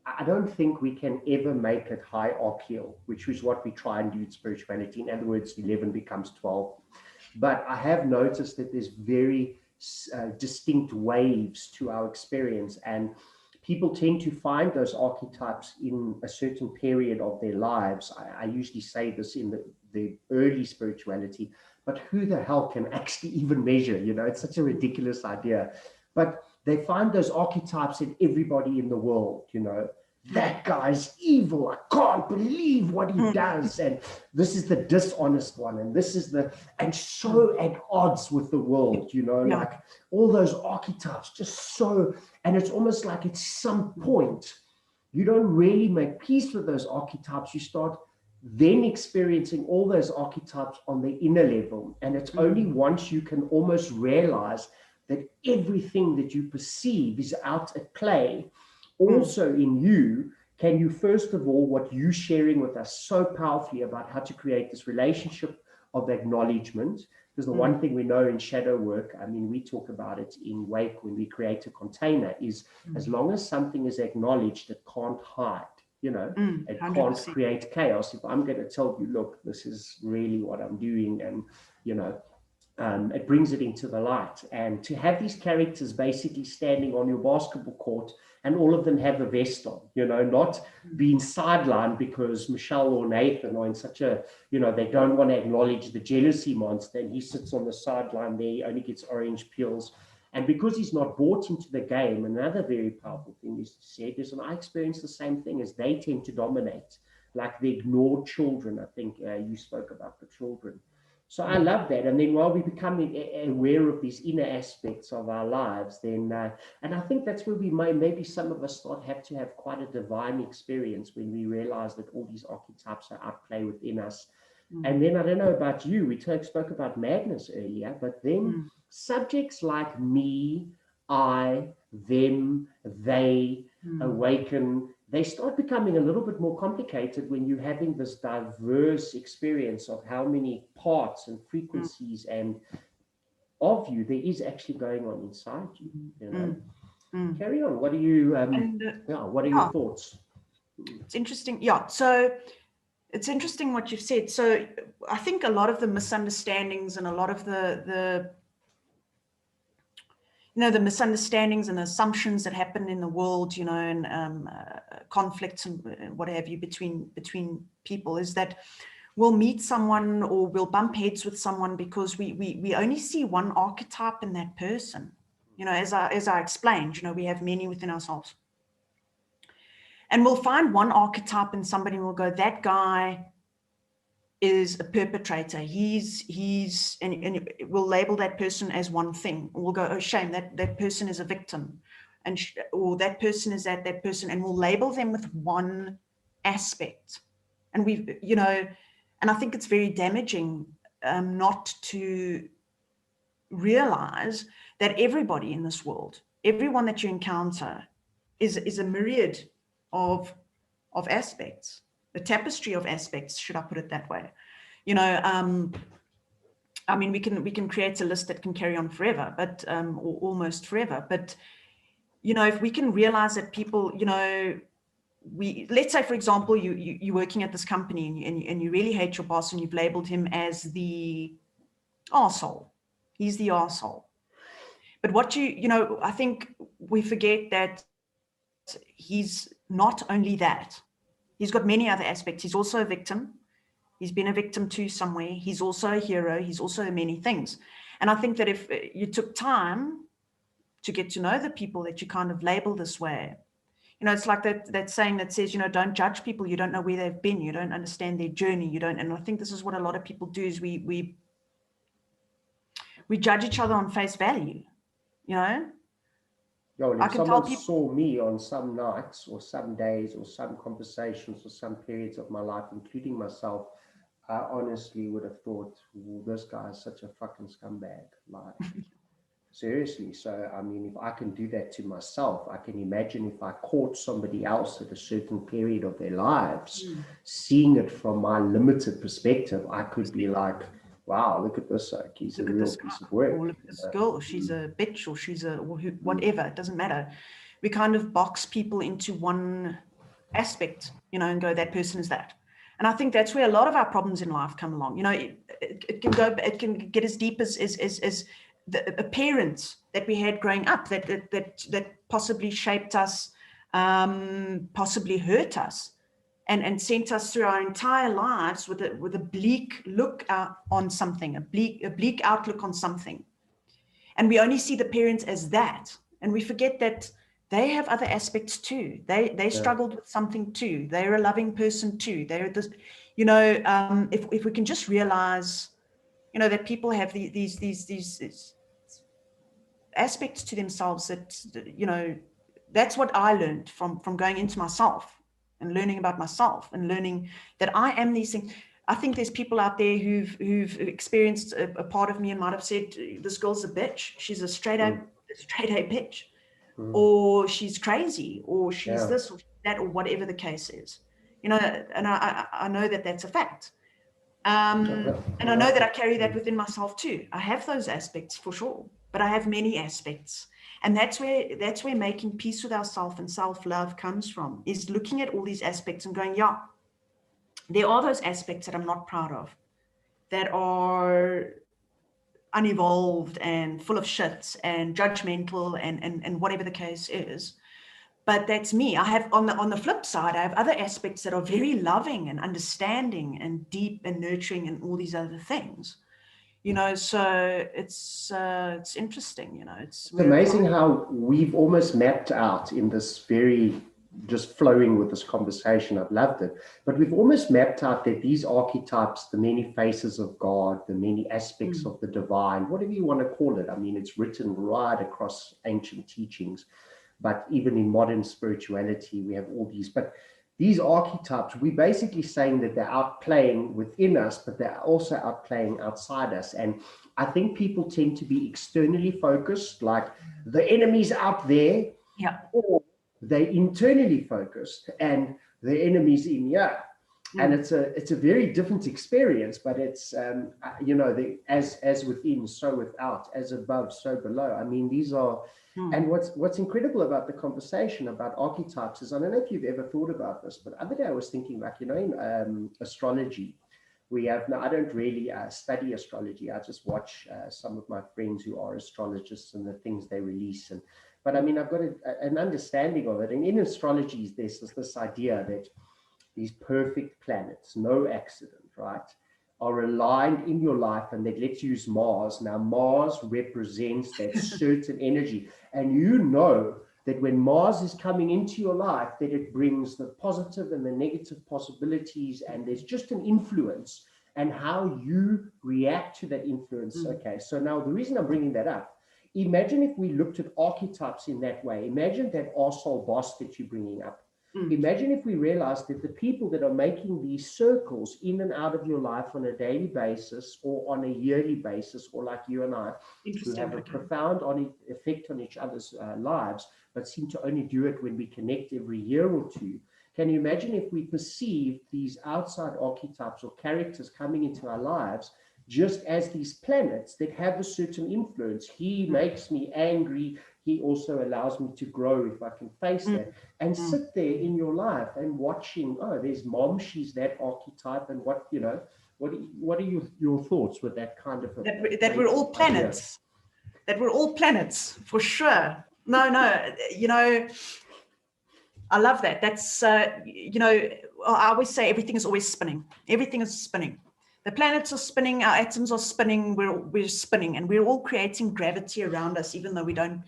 [SPEAKER 1] I don't think we can ever make it hierarchical, which is what we try and do in spirituality. In other words, 11 becomes 12. But I have noticed that there's very distinct waves to our experience, and people tend to find those archetypes in a certain period of their lives. I usually say this in the early spirituality, but who the hell can actually even measure? It's such a ridiculous idea. But they find those archetypes in everybody in the world, that guy's evil. I can't believe what he does. And this is the dishonest one. And this is and so at odds with the world, like all those archetypes, just so, and it's almost like at some point, you don't really make peace with those archetypes. You start then experiencing all those archetypes on the inner level. And it's only once you can almost realize that everything that you perceive is out at play also in you, can you, first of all, what you sharing with us so powerfully about how to create this relationship of acknowledgement, because the one thing we know in shadow work, we talk about it in Wake when we create a container, is as long as something is acknowledged, it can't hide, it
[SPEAKER 2] 100%.
[SPEAKER 1] can't create chaos. If I'm going to tell you, look, this is really what I'm doing, and, it brings it into the light. And to have these characters basically standing on your basketball court, and all of them have a vest on, not being sidelined because Michelle or Nathan are in such a, they don't want to acknowledge the jealousy monster, and he sits on the sideline there, he only gets orange peels. And because he's not bought into the game, another very powerful thing is said is, and I experience the same thing, as they tend to dominate, like the ignored children. I think you spoke about the children. So I love that. And then while we become aware of these inner aspects of our lives, then, and I think that's where we maybe some of us have to have quite a divine experience when we realize that all these archetypes are at play within us. And then I don't know about you, we spoke about madness earlier, but then subjects like me, I, them, they, awaken, they start becoming a little bit more complicated when you're having this diverse experience of how many parts and frequencies and of you there is actually going on inside you, Carry on. What do you, what are your thoughts?
[SPEAKER 2] It's interesting. Yeah. So it's interesting what you've said. So I think a lot of the misunderstandings and a lot of the misunderstandings and assumptions that happen in the world, and conflicts and what have you between people, is that we'll meet someone or we'll bump heads with someone because we only see one archetype in that person. As I explained, we have many within ourselves. And we'll find one archetype in somebody and we'll go, that guy is a perpetrator. And we'll label that person as one thing. We'll go, oh, shame, that person is a victim. Or that person is that person. And we'll label them with one aspect. And and I think it's very damaging not to realize that everybody in this world, everyone that you encounter is a myriad of aspects, a tapestry of aspects, should I put it that way? I mean, we can create a list that can carry on forever, but or almost forever. But if we can realize that people, let's say, for example, you're working at this company and you really hate your boss and you've labeled him as the arsehole. He's the arsehole. But what I think we forget that he's not only that. He's got many other aspects. He's also a victim. He's been a victim too somewhere. He's also a hero. He's also many things. And I think that if you took time to get to know the people that you kind of label this way, it's like that saying that says, don't judge people. You don't know where they've been. You don't understand their journey. And I think this is what a lot of people do, is we judge each other on face value,
[SPEAKER 1] If someone saw me on some nights or some days or some conversations or some periods of my life, including myself, I honestly would have thought, well, this guy is such a fucking scumbag. Like, seriously. So, I mean, if I can do that to myself, I can imagine if I caught somebody else at a certain period of their lives, seeing it from my limited perspective, I could be like, wow, look at this. Like, he's a real piece of work.
[SPEAKER 2] Or look at this girl, she's a bitch, or she's whatever, it doesn't matter. We kind of box people into one aspect, and go, that person is that. And I think that's where a lot of our problems in life come along. It can get as deep as a parent that we had growing up that possibly shaped us, possibly hurt us. And sent us through our entire lives with a bleak look on something, a bleak outlook on something. And we only see the parents as that. And we forget that they have other aspects too. They struggled with something too. They're a loving person too. They're this, if we can just realize, that people have these aspects to themselves that, that's what I learned from going into myself and learning about myself and learning that I am these things. I think there's people out there who've experienced a part of me and might have said, this girl's a bitch. She's a straight A bitch, or she's crazy, or she's this or that, or whatever the case is. And I know that that's a fact. And I know that I carry that within myself too. I have those aspects for sure, but I have many aspects. And that's where making peace with ourselves and self-love comes from, is looking at all these aspects and going, yeah, there are those aspects that I'm not proud of, that are unevolved and full of shit and judgmental and whatever the case is. But that's me. I have on the flip side, I have other aspects that are very loving and understanding and deep and nurturing and all these other things. So it's interesting, it's
[SPEAKER 1] amazing how we've almost mapped out in this very, just flowing with this conversation. I've loved it, but we've almost mapped out that these archetypes, the many faces of God, the many aspects of the divine, whatever you want to call it. I mean, it's written right across ancient teachings, but even in modern spirituality, we have all these, but these archetypes, we're basically saying that they're outplaying within us, but they're also outplaying outside us. And I think people tend to be externally focused, like the enemy's out there, or they're internally focused and the enemy's in here. And it's a very different experience, but it's as within, so without, as above, so below. I mean, these are, and what's incredible about the conversation about archetypes is, I don't know if you've ever thought about this, but the other day I was thinking, like, in astrology, we have now, I don't really study astrology. I just watch some of my friends who are astrologists and the things they release. But I mean, I've got an understanding of it. And in astrology, there's this idea that these perfect planets, no accident, right, are aligned in your life. And that, let's use Mars. Now, Mars represents that certain energy. And you know that when Mars is coming into your life, that it brings the positive and the negative possibilities. And there's just an influence and how you react to that influence. Okay, so now the reason I'm bringing that up, imagine if we looked at archetypes in that way. Imagine that arsehole boss that you're bringing up. Imagine if we realized that the people that are making these circles in and out of your life on a daily basis or on a yearly basis, or like you and I, who have a profound effect on each other's lives, but seem to only do it when we connect every year or two. Can you imagine if we perceive these outside archetypes or characters coming into our lives just as these planets that have a certain influence? He makes me angry. He also allows me to grow if I can face that, and sit there in your life and watching, oh, there's mom, she's that archetype. And what are your thoughts with that kind of
[SPEAKER 2] that we're all planets, that we're all planets for sure. No, I love that. That's, I always say everything is always spinning. Everything is spinning. The planets are spinning, our atoms are spinning, we're spinning, and we're all creating gravity around us, even though we don't,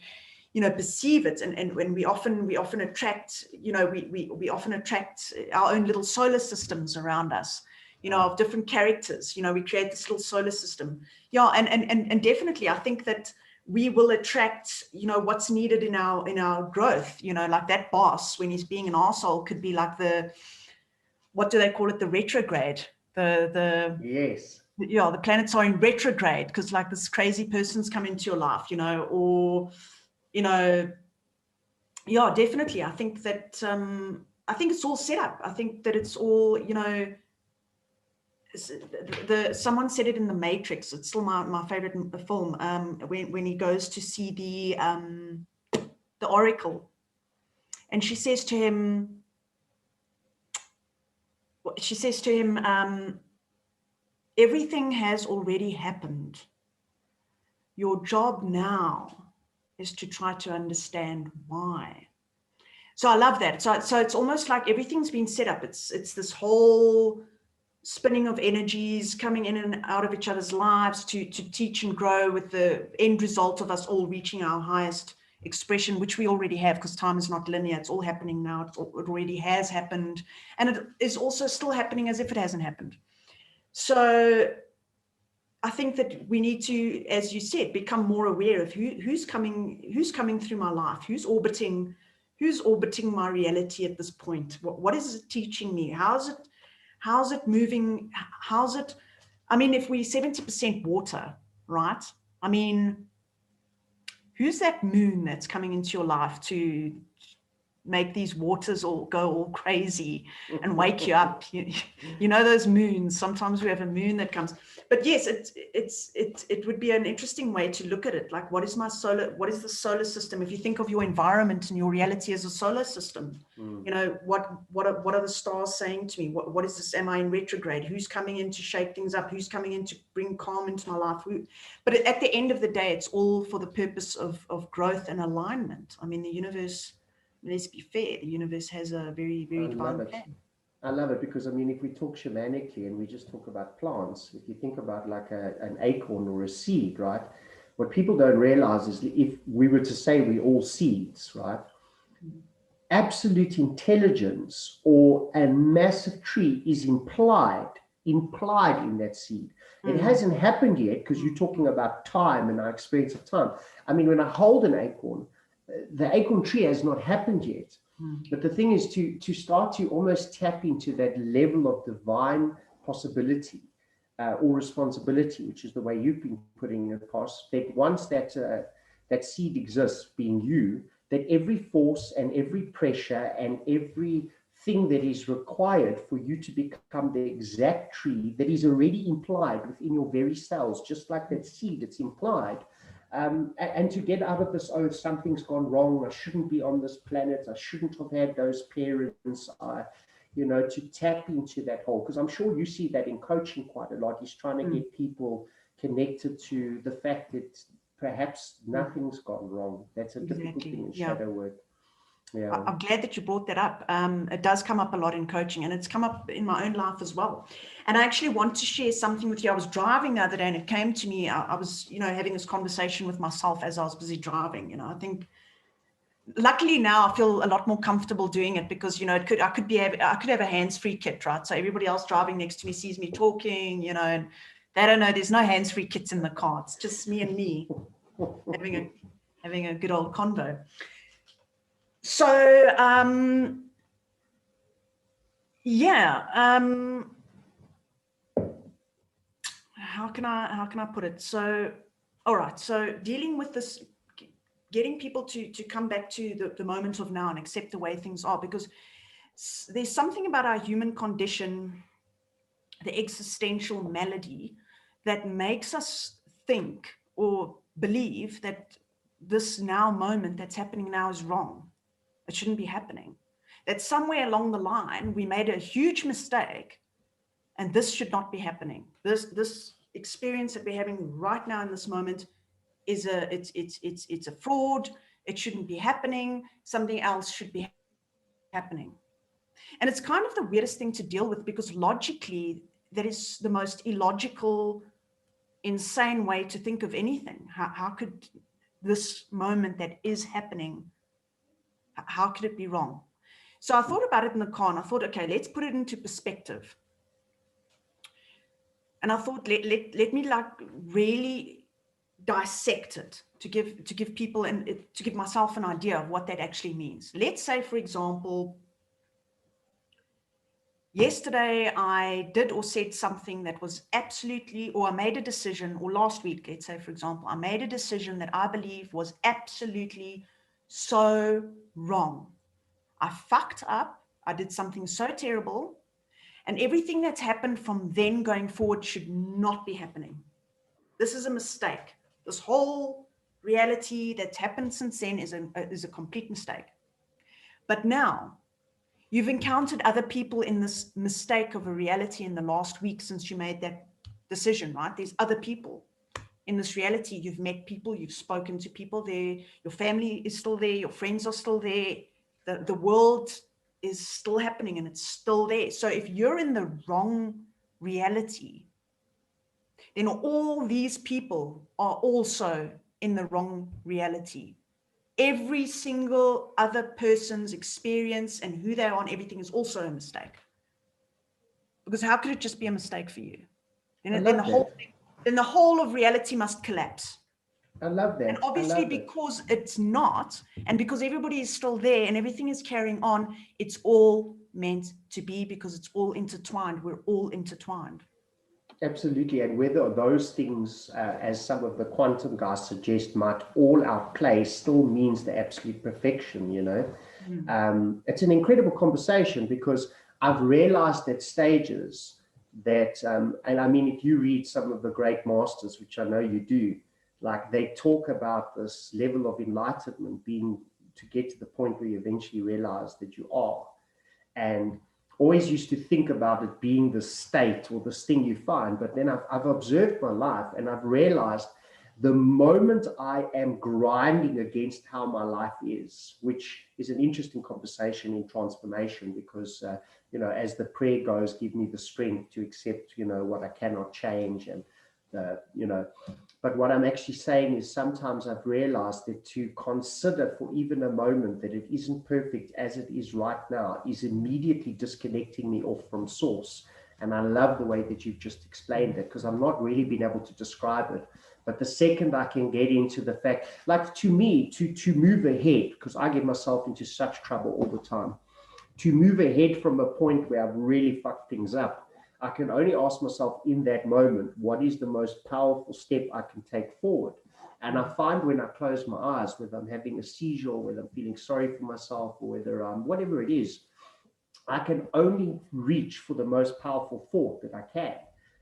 [SPEAKER 2] perceive it. And when we often attract, we often attract our own little solar systems around us, of different characters. We create this little solar system. Yeah, and definitely, I think that we will attract, what's needed in our growth. Like that boss, when he's being an arsehole, could be like what do they call it? The retrograde.
[SPEAKER 1] Yes.
[SPEAKER 2] Yeah, the planets are in retrograde because like this crazy person's come into your life, or, yeah, definitely. I think that, I think it's all set up. I think that it's all, someone said it in The Matrix. It's still my favorite film. When he goes to see the Oracle, and she says to him, everything has already happened. Your job now is to try to understand why. So I love that. So it's almost like everything's been set up. It's this whole spinning of energies coming in and out of each other's lives to teach and grow, with the end result of us all reaching our highest expression, which we already have, because time is not linear. It's all happening now. It already has happened. And it is also still happening as if it hasn't happened. So I think that we need to, as you said, become more aware of who's coming through my life, who's orbiting my reality at this point. What is it teaching me? How's it moving? I mean, if we're 70% water, right? I mean, who's that moon that's coming into your life to make these waters all go all crazy and wake you up? You know those moons. Sometimes we have a moon that comes. But yes, it would be an interesting way to look at it. Like, what is the solar system? If you think of your environment and your reality as a solar system, what are the stars saying to me? What is this? Am I in retrograde? Who's coming in to shake things up? Who's coming in to bring calm into my life? But at the end of the day, it's all for the purpose of growth and alignment. I mean, the universe, let's be fair, the universe has a very, very divine plan.
[SPEAKER 1] I love it, because I mean, if we talk shamanically and we just talk about plants, if you think about like an acorn or a seed, right? What people don't realize is, if we were to say we all seeds, right? Absolute intelligence or a massive tree is implied in that seed. It hasn't happened yet, because you're talking about time and our experience of time. I mean, when I hold an acorn, the acorn tree has not happened yet. But the thing is to start to almost tap into that level of divine possibility or responsibility, which is the way you've been putting it across, that once that seed exists, being you, that every force and every pressure and every thing that is required for you to become the exact tree that is already implied within your very cells, just like that seed, it's implied. And to get out of this, oh, something's gone wrong, I shouldn't be on this planet, I shouldn't have had those parents, to tap into that whole, because I'm sure you see that in coaching quite a lot. He's trying to get people connected to the fact that perhaps nothing's gone wrong. That's a difficult thing in shadow work. Yeah.
[SPEAKER 2] I'm glad that you brought that up. It does come up a lot in coaching, and it's come up in my own life as well. And I actually want to share something with you. I was driving the other day and it came to me. I was, having this conversation with myself as I was busy driving. I think luckily now I feel a lot more comfortable doing it because, I could have a hands-free kit, right? So everybody else driving next to me sees me talking, and they don't know there's no hands-free kits in the car. It's just me and me having a good old convo. So, how can I put it? So, all right. So dealing with this, getting people to come back to the moment of now and accept the way things are, because there's something about our human condition, the existential malady, that makes us think or believe that this now moment that's happening now is wrong. It shouldn't be happening. That somewhere along the line, we made a huge mistake and this should not be happening. This experience that we're having right now in this moment is it's a fraud. It shouldn't be happening. Something else should be happening. And it's kind of the weirdest thing to deal with because logically, that is the most illogical, insane way to think of anything. How could this moment that is happening, how could it be wrong? So I thought about it in the car and I thought, okay, let's put it into perspective. And I thought, let me really dissect it to give people and to give myself an idea of what that actually means. Let's say, for example, yesterday I did or said something that was absolutely, or I made a decision, or last week, let's say, for example, I made a decision that I believe was absolutely so wrong. I fucked up. I did something so terrible. And everything that's happened from then going forward should not be happening. This is a mistake. This whole reality that's happened since then is a complete mistake. But now you've encountered other people in this mistake of a reality in the last week since you made that decision, right? There's other people in this reality. You've met people, you've spoken to people there. Your family is still there. Your friends are still there. The world is still happening and it's still there. So if you're in the wrong reality, then all these people are also in the wrong reality. Every single other person's experience and who they are and everything is also a mistake. Because how could it just be a mistake for you? Then the whole of reality must collapse.
[SPEAKER 1] I love that.
[SPEAKER 2] And obviously because it's not, and because everybody is still there and everything is carrying on, it's all meant to be because it's all intertwined. We're all intertwined.
[SPEAKER 1] Absolutely. And whether those things, as some of the quantum guys suggest, might all outplay still means the absolute perfection, It's an incredible conversation because I've realized at stages that, and I mean, if you read some of the great masters, which I know you do, like they talk about this level of enlightenment being to get to the point where you eventually realize that you are. And always used to think about it being the state or this thing you find. But then I've observed my life and I've realized the moment I am grinding against how my life is, which is an interesting conversation in transformation because, as the prayer goes, give me the strength to accept, what I cannot change and, but what I'm actually saying is sometimes I've realized that to consider for even a moment that it isn't perfect as it is right now is immediately disconnecting me off from source. And I love the way that you've just explained it because I've not really been able to describe it. But the second I can get into the fact, like to me, to move ahead, because I get myself into such trouble all the time, to move ahead from a point where I've really fucked things up, I can only ask myself in that moment, what is the most powerful step I can take forward? And I find when I close my eyes, whether I'm having a seizure or whether I'm feeling sorry for myself or whether I'm whatever it is, I can only reach for the most powerful thought that I can.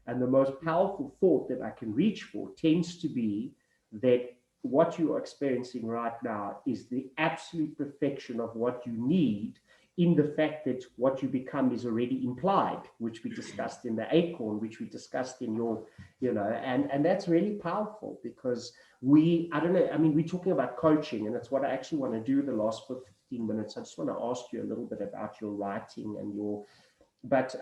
[SPEAKER 1] And the most powerful thought that I can reach for tends to be that what you are experiencing right now is the absolute perfection of what you need, in the fact that what you become is already implied, which we discussed in the acorn, which we discussed in your, and that's really powerful, because I don't know, I mean, we're talking about coaching, and it's what I actually want to do the last 15 minutes. I just want to ask you a little bit about your writing and but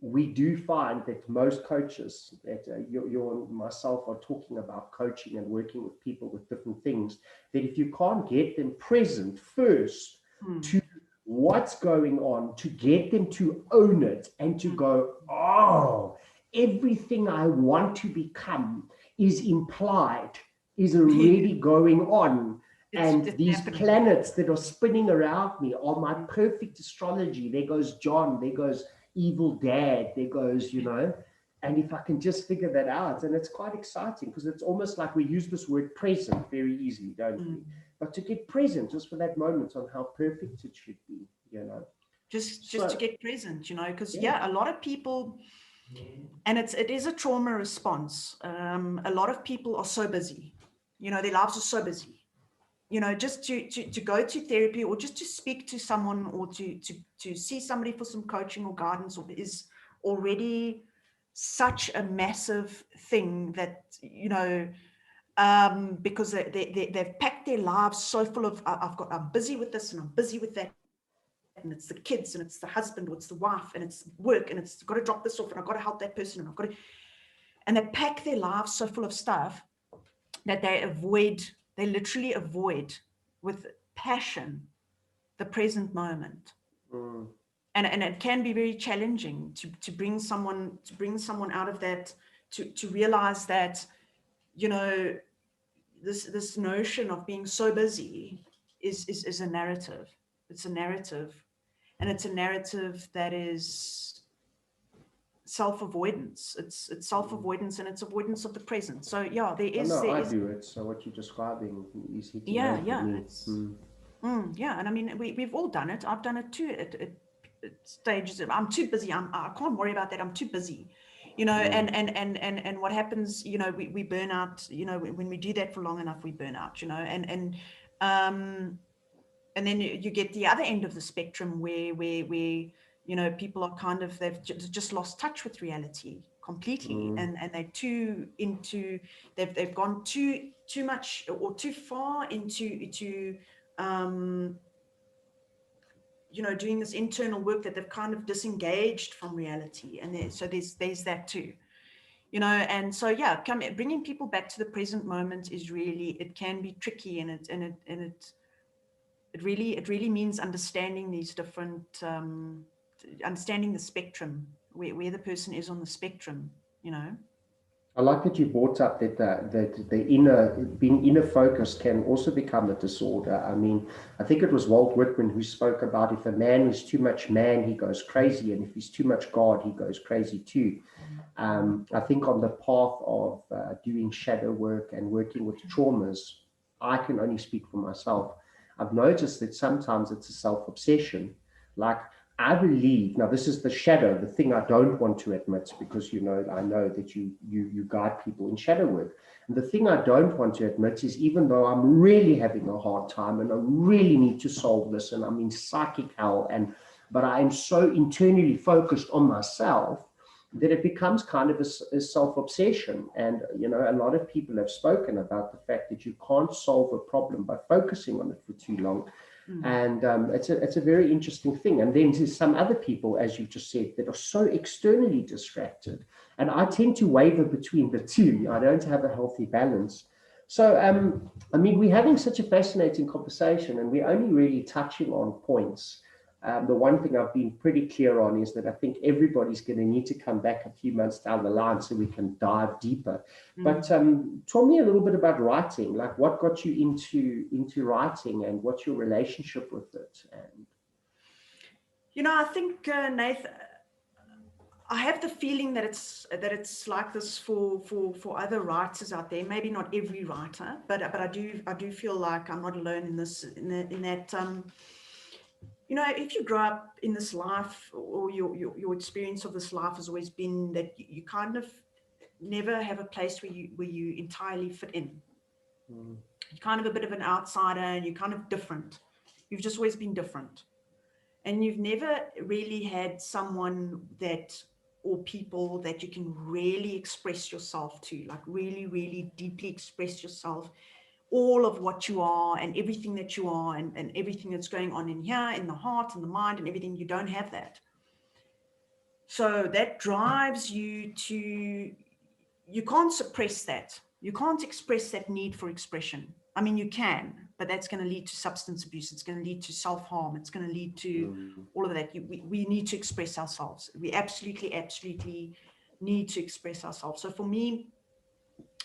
[SPEAKER 1] we do find that most coaches that you and myself are talking about coaching and working with people with different things, that if you can't get them present first to what's going on, to get them to own it and to go, oh, everything I want to become is implied, is already going on. And these
[SPEAKER 2] happening.
[SPEAKER 1] Planets that are spinning around me are my perfect astrology. There goes John, there goes evil dad, there goes, and if I can just figure that out, and it's quite exciting, because it's almost like we use this word present very easily, don't we? But to get present just for that moment on how perfect it should be,
[SPEAKER 2] just to get present, because a lot of people, and it is a trauma response. A lot of people are so busy, their lives are so busy, just to go to therapy, or just to speak to someone, or to see somebody for some coaching or guidance, or is already such a massive thing that, because they've packed their lives so full of, I'm busy with this and I'm busy with that, and it's the kids and it's the husband or it's the wife and it's work and it's got to drop this off and I've got to help that person and they pack their lives so full of stuff that they literally avoid with passion the present moment. And it can be very challenging to bring someone out of that, to realize that, this notion of being so busy is a narrative. It's a narrative, and it's a narrative that is self-avoidance. It's self-avoidance, and it's avoidance of the present. So there is.
[SPEAKER 1] I do it. So what you're describing is hitting home for me.
[SPEAKER 2] And I mean, we've all done it. I've done it too at stages. I'm too busy. I can't worry about that. I'm too busy. And what happens, we burn out, when we do that for long enough, we burn out, and then you get the other end of the spectrum where people are kind of, they've just lost touch with reality completely, and they're too into, they've gone too much or too far into doing this internal work, that they've kind of disengaged from reality. And so there's that too, and so bringing people back to the present moment is really, it can be tricky, and it really means understanding these different, understanding the spectrum, where the person is on the spectrum,
[SPEAKER 1] I like that you brought up that being inner focused can also become a disorder. I mean, I think it was Walt Whitman who spoke about, if a man is too much man, he goes crazy, and if he's too much God, he goes crazy too. I think on the path of doing shadow work and working with traumas, I can only speak for myself. I've noticed that sometimes it's a self-obsession. Like, I believe, now this is the shadow, the thing I don't want to admit, because I know that you guide people in shadow work. And the thing I don't want to admit is, even though I'm really having a hard time and I really need to solve this and I'm in psychic hell, but I am so internally focused on myself that it becomes kind of a self-obsession. And a lot of people have spoken about the fact that you can't solve a problem by focusing on it for too long. And it's a very interesting thing. And then there's some other people, as you just said, that are so externally distracted. And I tend to waver between the two. I don't have a healthy balance. So, I mean, we're having such a fascinating conversation, and we're only really touching on points. The one thing I've been pretty clear on is that I think everybody's going to need to come back a few months down the line so we can dive deeper. But tell me a little bit about writing. Like, what got you into writing, and what's your relationship with it? And
[SPEAKER 2] I think, Nathan, I have the feeling that it's like this for other writers out there. Maybe not every writer, but I do feel like I'm not alone in this. In that. you know, if you grow up in this life, or your experience of this life has always been that you kind of never have a place where you entirely fit in. You're kind of a bit of an outsider, and you're kind of different. You've just always been different. And you've never really had someone that, or people that you can really express yourself to, like really, really deeply express yourself, all of what you are and everything that you are, and everything that's going on in here, in the heart and the mind and everything. You don't have that. So that drives you to, you can't suppress that. You can't express that need for expression. I mean, you can, but that's going to lead to substance abuse. It's going to lead to self-harm. It's going to lead to all of that. We need to express ourselves. We absolutely, absolutely need to express ourselves. So for me,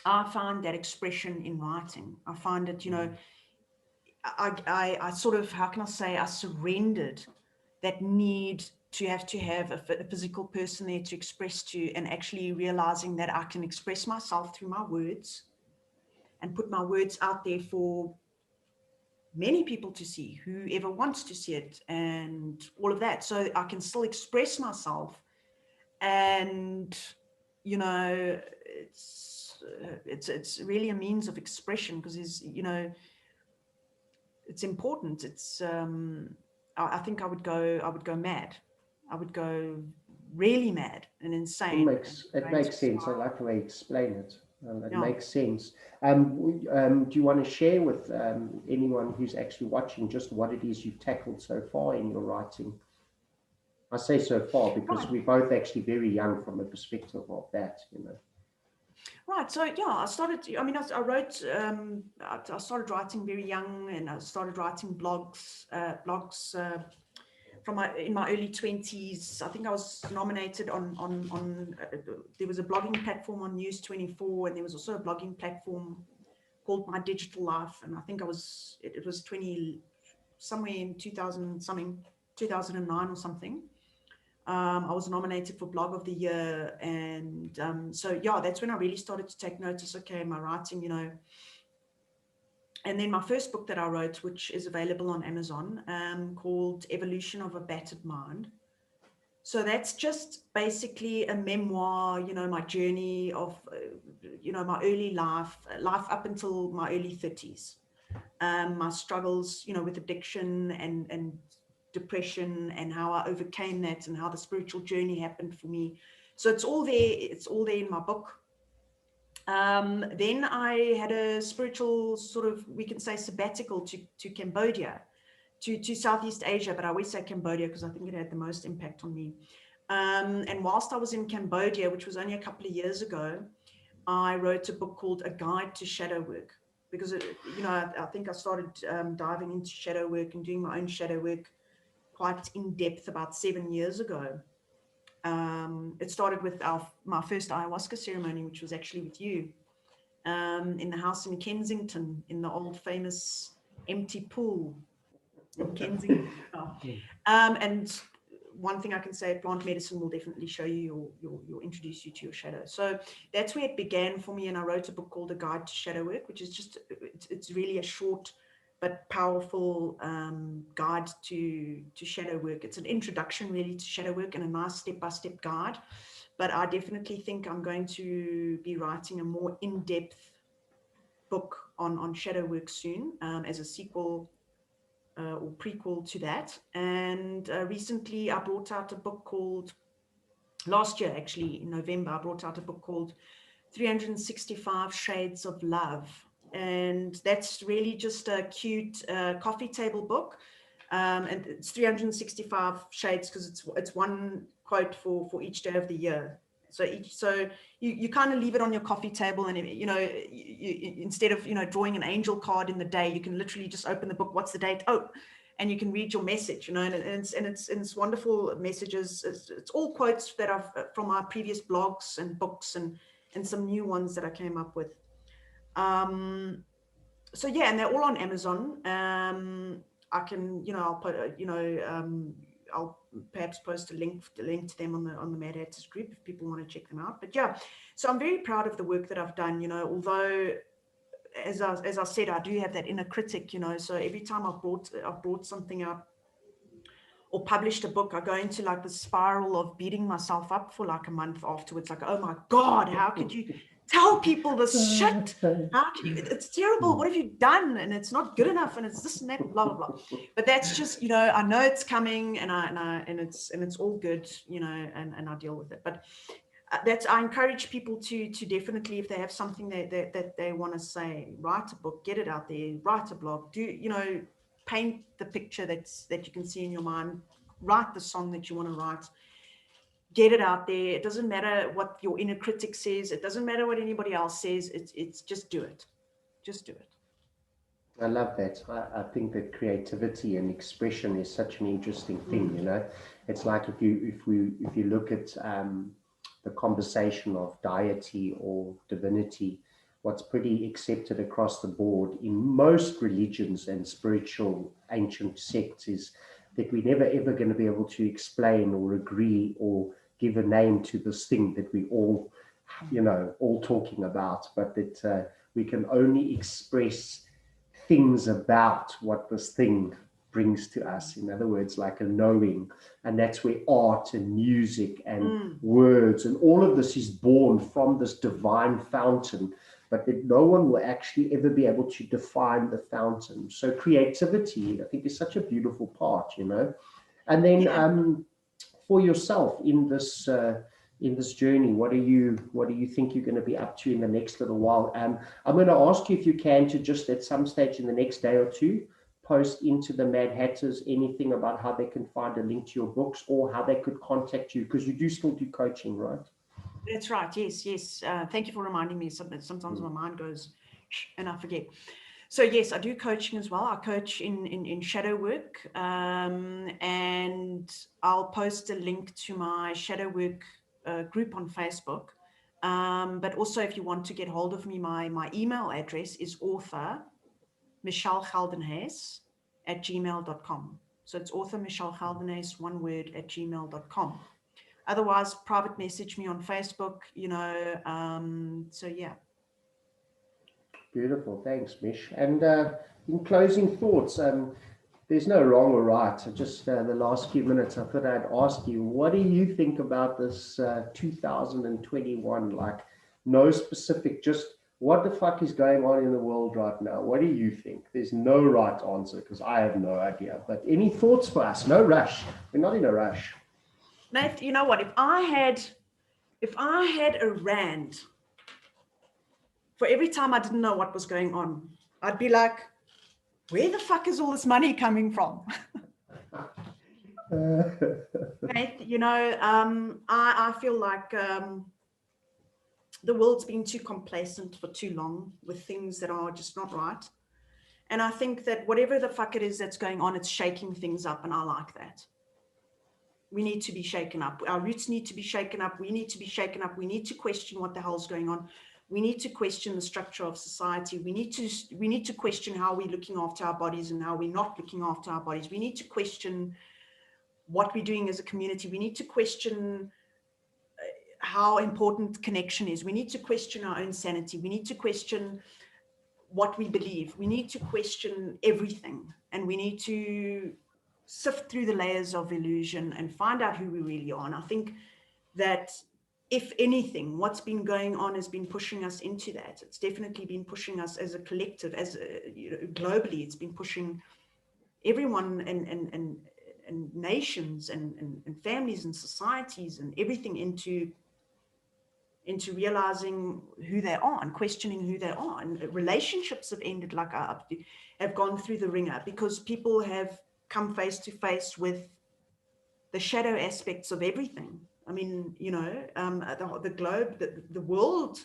[SPEAKER 2] I find that expression in writing. I find that, you know, I sort of, how can I say, I surrendered that need to have a physical person there to express to, and actually realizing that I can express myself through my words and put my words out there for many people to see, whoever wants to see it, and all of that. So I can still express myself, and, you know, it's really a means of expression, because it's, you know, it's important. It's I think I would go mad. I would go really mad and insane.
[SPEAKER 1] It makes sense. I like the way you explain it. It
[SPEAKER 2] Yeah.
[SPEAKER 1] makes sense. Do you want to share with anyone who's actually watching just what it is you've tackled so far in your writing? I say so far because
[SPEAKER 2] Right.
[SPEAKER 1] we're both actually very young from the perspective of that, you know.
[SPEAKER 2] Right. So yeah, I started. I mean, I wrote. I started writing very young, and I started writing blogs. From in my early 20s. I think I was nominated on there was a blogging platform on News 24, and there was also a blogging platform called My Digital Life, and I think it was 20 somewhere in 2000 something 2009 or something. I was nominated for Blog of the Year, and so yeah, that's when I really started to take notice. Okay, my writing, you know. And then my first book that I wrote, which is available on Amazon, called Evolution of a Battered Mind. So that's just basically a memoir, you know, my journey of, you know, my early life up until my early 30s. My struggles, you know, with addiction and depression, and how I overcame that, and how the spiritual journey happened for me. So it's all there. It's all there in my book. Then I had a spiritual sort of, we can say, sabbatical to Cambodia, to Southeast Asia, but I always say Cambodia because I think it had the most impact on me. And whilst I was in Cambodia, which was only a couple of years ago, I wrote a book called A Guide to Shadow Work, because, you know, I think I started diving into shadow work and doing my own shadow work quite in depth about 7 years ago. It started with my first ayahuasca ceremony, which was actually with you, in the house in Kensington, in the old famous empty pool in Kensington. And one thing I can say, plant medicine will definitely show you you'll introduce you to your shadow. So that's where it began for me. And I wrote a book called A Guide to Shadow Work, which is just, it's really a short but powerful guide to shadow work. It's an introduction really to shadow work, and a nice step-by-step guide. But I definitely think I'm going to be writing a more in-depth book on shadow work soon, as a sequel or prequel to that. And recently I brought out a book called, last year actually in November, I brought out a book called 365 Shades of Love. And that's really just a cute coffee table book. And it's 365 shades because it's one quote for each day of the year. So you kind of leave it on your coffee table, and you know, you, instead of, you know, drawing an angel card in the day, you can literally just open the book. What's the date? Oh, and you can read your message. You know, and it's wonderful messages. It's all quotes that I've from our previous blogs and books, and some new ones that I came up with. So yeah, and they're all on Amazon. I can, you know, I'll put, you know, I'll perhaps post a link to them on the Mad Hatters group if people want to check them out. But yeah, so I'm very proud of the work that I've done. You know, although as I said, I do have that inner critic. You know, so every time I've brought something up, or published a book, I go into like the spiral of beating myself up for like a month afterwards. Like, oh my God, how could you tell people this shit? How can you? It's terrible. What have you done? And it's not good enough. And it's this and that, blah, blah, blah. But that's just, you know, I know it's coming, and it's all good, you know, and I deal with it. But I encourage people to definitely, if they have something that they want to say, write a book, get it out there, write a blog, do, you know, paint the picture that you can see in your mind, write the song that you want to write, get it out there. It doesn't matter what your inner critic says. It doesn't matter what anybody else says. It's just do it. Just do it.
[SPEAKER 1] I love that. I think that creativity and expression is such an interesting thing. You know, it's like if you look at the conversation of deity or divinity, what's pretty accepted across the board in most religions and spiritual ancient sects is that we're never ever going to be able to explain or agree or give a name to this thing that we all, you know, all talking about, but that we can only express things about what this thing brings to us. In other words, like a knowing. And that's where art and music and words and all of this is born from this divine fountain, but that no one will actually ever be able to define the fountain. So creativity, I think, is such a beautiful part, you know. And then for yourself in this journey, what do you think you're going to be up to in the next little while? I'm going to ask you, if you can, to just at some stage in the next day or two post into the Mad Hatters anything about how they can find a link to your books or how they could contact you, because you do still do coaching, right?
[SPEAKER 2] That's right. Yes. Thank you for reminding me. Sometimes my mind goes and I forget. So yes, I do coaching as well. I coach in shadow work, and I'll post a link to my shadow work group on Facebook. But also, if you want to get hold of me, my email address is author Michelle Geldenhuys at gmail.com. So it's author Michelle Geldenhuys, one word, at gmail.com. Otherwise, private message me on Facebook, you know. So yeah.
[SPEAKER 1] Beautiful. Thanks, Mish. And in closing thoughts, there's no wrong or right. Just the last few minutes, I thought I'd ask you, what do you think about this 2021? Like, no specific, just what the fuck is going on in the world right now? What do you think? There's no right answer because I have no idea. But any thoughts for us? No rush. We're not in a rush.
[SPEAKER 2] Nate, you know what? If I had a rand for every time I didn't know what was going on, I'd be like, where the fuck is all this money coming from? Nate, you know, I feel like the world's been too complacent for too long with things that are just not right. And I think that whatever the fuck it is that's going on, it's shaking things up, and I like that. We need to be shaken up. Our roots need to be shaken up. We need to be shaken up. We need to question what the hell's going on. We need to question the structure of society. We need to question how we're looking after our bodies and how we're not looking after our bodies. We need to question what we're doing as a community. We need to question how important connection is. We need to question our own sanity. We need to question what we believe. We need to question everything, and we need to sift through the layers of illusion and find out who we really are. And I think that, if anything, what's been going on has been pushing us into that. It's definitely been pushing us as a collective, you know, globally. It's been pushing everyone and nations and families and societies and everything into realizing who they are and questioning who they are. And relationships have ended, like have gone through the ringer, because people have come face to face with the shadow aspects of everything. I mean, you know, the globe, the world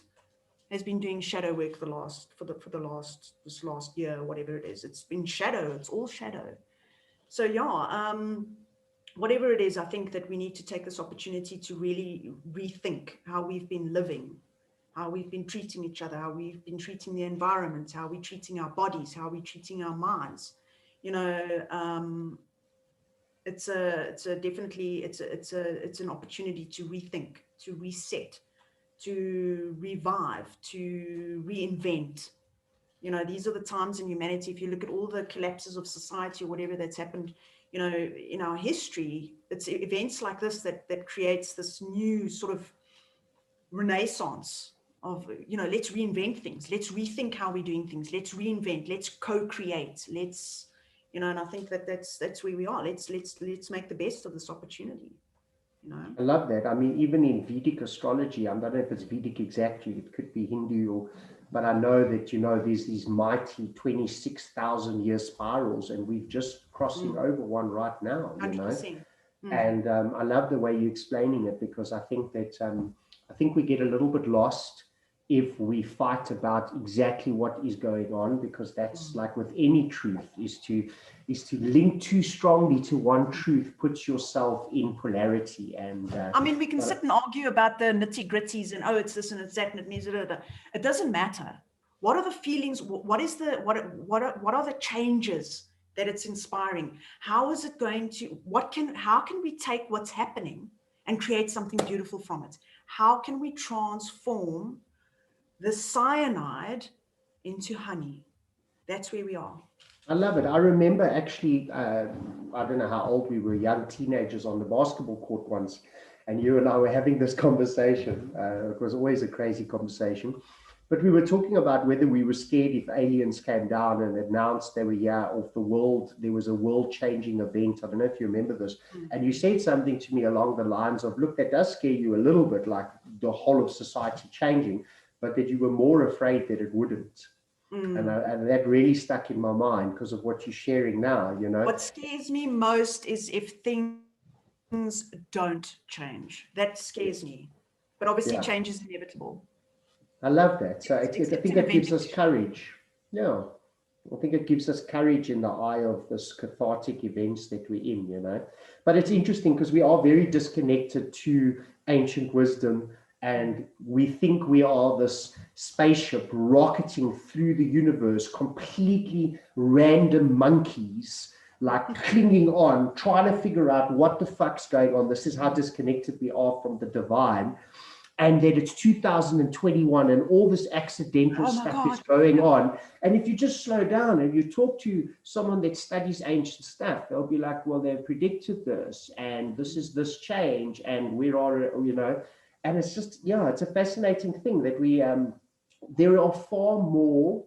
[SPEAKER 2] has been doing shadow work this last year, whatever it is. It's been shadow. It's all shadow. So yeah, whatever it is, I think that we need to take this opportunity to really rethink how we've been living, how we've been treating each other, how we've been treating the environment, how we're treating our bodies, how we're treating our minds. You know, it's an opportunity to rethink, to reset, to revive, to reinvent. You know, these are the times in humanity. If you look at all the collapses of society or whatever that's happened, in our history, it's events like this that creates this new sort of renaissance of, let's reinvent things, let's rethink how we're doing things, let's reinvent, let's co-create, let's, and I think that's where we are. Let's make the best of this opportunity.
[SPEAKER 1] I love that. I mean, even in Vedic astrology, I don't know if it's Vedic exactly, it could be Hindu, but I know that, there's these mighty 26,000 year spirals, and we're just crossing over one right now,
[SPEAKER 2] 100%.
[SPEAKER 1] And I love the way you're explaining it, because I think that we get a little bit lost if we fight about exactly what is going on, because that's like with any truth, is to link too strongly to one truth puts yourself in polarity. And
[SPEAKER 2] I mean, we can sit and argue about the nitty gritties and, it's this and it's that and it means it doesn't matter. What are the feelings? What are the changes that it's inspiring? How is it going to, how can we take what's happening and create something beautiful from it? How can we transform the cyanide into honey? That's where we are.
[SPEAKER 1] I love it. I remember actually, I don't know how old we were, young teenagers on the basketball court once, and you and I were having this conversation. It was always a crazy conversation, but we were talking about whether we were scared if aliens came down and announced they were here, or if the world, there was a world-changing event. I don't know if you remember this. And you said something to me along the lines of, look, that does scare you a little bit, like the whole of society changing, but that you were more afraid that it wouldn't. And that really stuck in my mind because of what you're sharing now,
[SPEAKER 2] What scares me most is if things don't change. That scares me. But obviously change is inevitable.
[SPEAKER 1] I love that. So I think it gives us courage. Yeah. I think it gives us courage in the eye of this cathartic events that we're in, But it's interesting because we are very disconnected to ancient wisdom, and we think we are this spaceship rocketing through the universe, completely random monkeys, like clinging on, trying to figure out what the fuck's going on. This is how disconnected we are from the divine. And that it's 2021 and all this accidental stuff is going on. And if you just slow down and you talk to someone that studies ancient stuff, they'll be like, well, they've predicted this, and this is this change, and we are, and it's just, it's a fascinating thing that we, there are far more.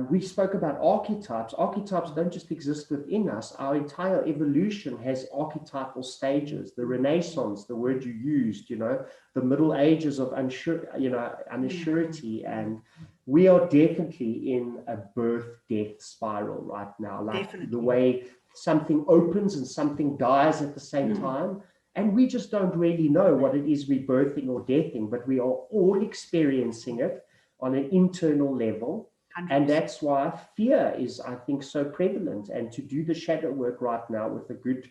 [SPEAKER 1] We spoke about archetypes. Archetypes don't just exist within us. Our entire evolution has archetypal stages. The Renaissance, the word you used, the Middle Ages of unsurety, and we are definitely in a birth-death spiral right now. Like the way something opens and something dies at the same time. And we just don't really know what it is we're birthing or deathing, but we are all experiencing it on an internal level. 100%. And that's why fear is, I think, so prevalent. And to do the shadow work right now with a good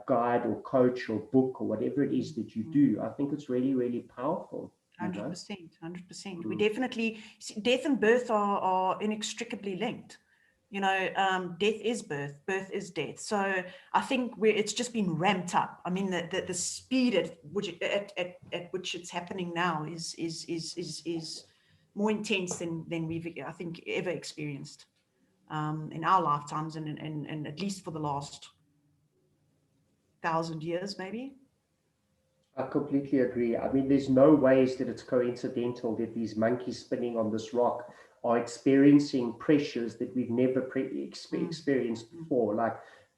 [SPEAKER 1] guide or coach or book or whatever it is that you do, I think it's really, really powerful.
[SPEAKER 2] 100%, 100%. We definitely, death and birth are inextricably linked. Death is birth, birth is death. So I think it's just been ramped up. I mean, the speed at which it's happening now is more intense than we've, I think, ever experienced in our lifetimes, and at least for the last 1,000 years, maybe.
[SPEAKER 1] I completely agree. I mean, there's no ways that it's coincidental that these monkeys spinning on this rock are experiencing pressures that we've never experienced before, like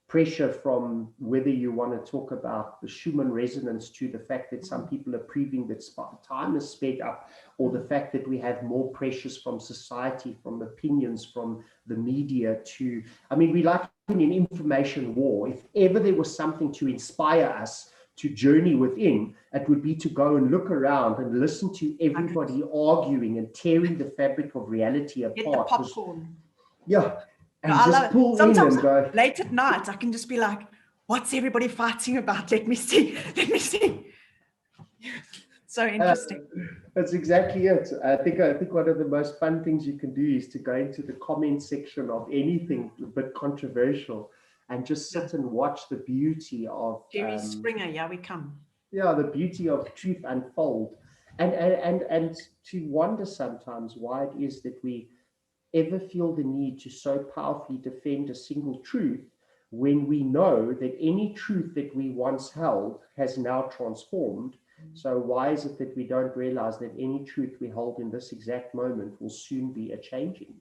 [SPEAKER 1] pressure from whether you want to talk about the Schumann resonance to the fact that some people are proving that time is sped up, or the fact that we have more pressures from society, from opinions, from the media to, I mean, we like in an information war. If ever there was something to inspire us to journey within, it would be to go and look around and listen to everybody arguing and tearing the fabric of reality apart.
[SPEAKER 2] Get the popcorn.
[SPEAKER 1] Yeah. And just pull in and go.
[SPEAKER 2] Late at night, I can just be like, what's everybody fighting about? Let me see. Let me see. So interesting.
[SPEAKER 1] That's exactly it. I think one of the most fun things you can do is to go into the comment section of anything a bit controversial and just sit and watch the beauty of
[SPEAKER 2] Jerry Springer. Yeah, we come.
[SPEAKER 1] Yeah, the beauty of truth unfold, and to wonder sometimes why it is that we ever feel the need to so powerfully defend a single truth when we know that any truth that we once held has now transformed. So why is it that we don't realize that any truth we hold in this exact moment will soon be a changing?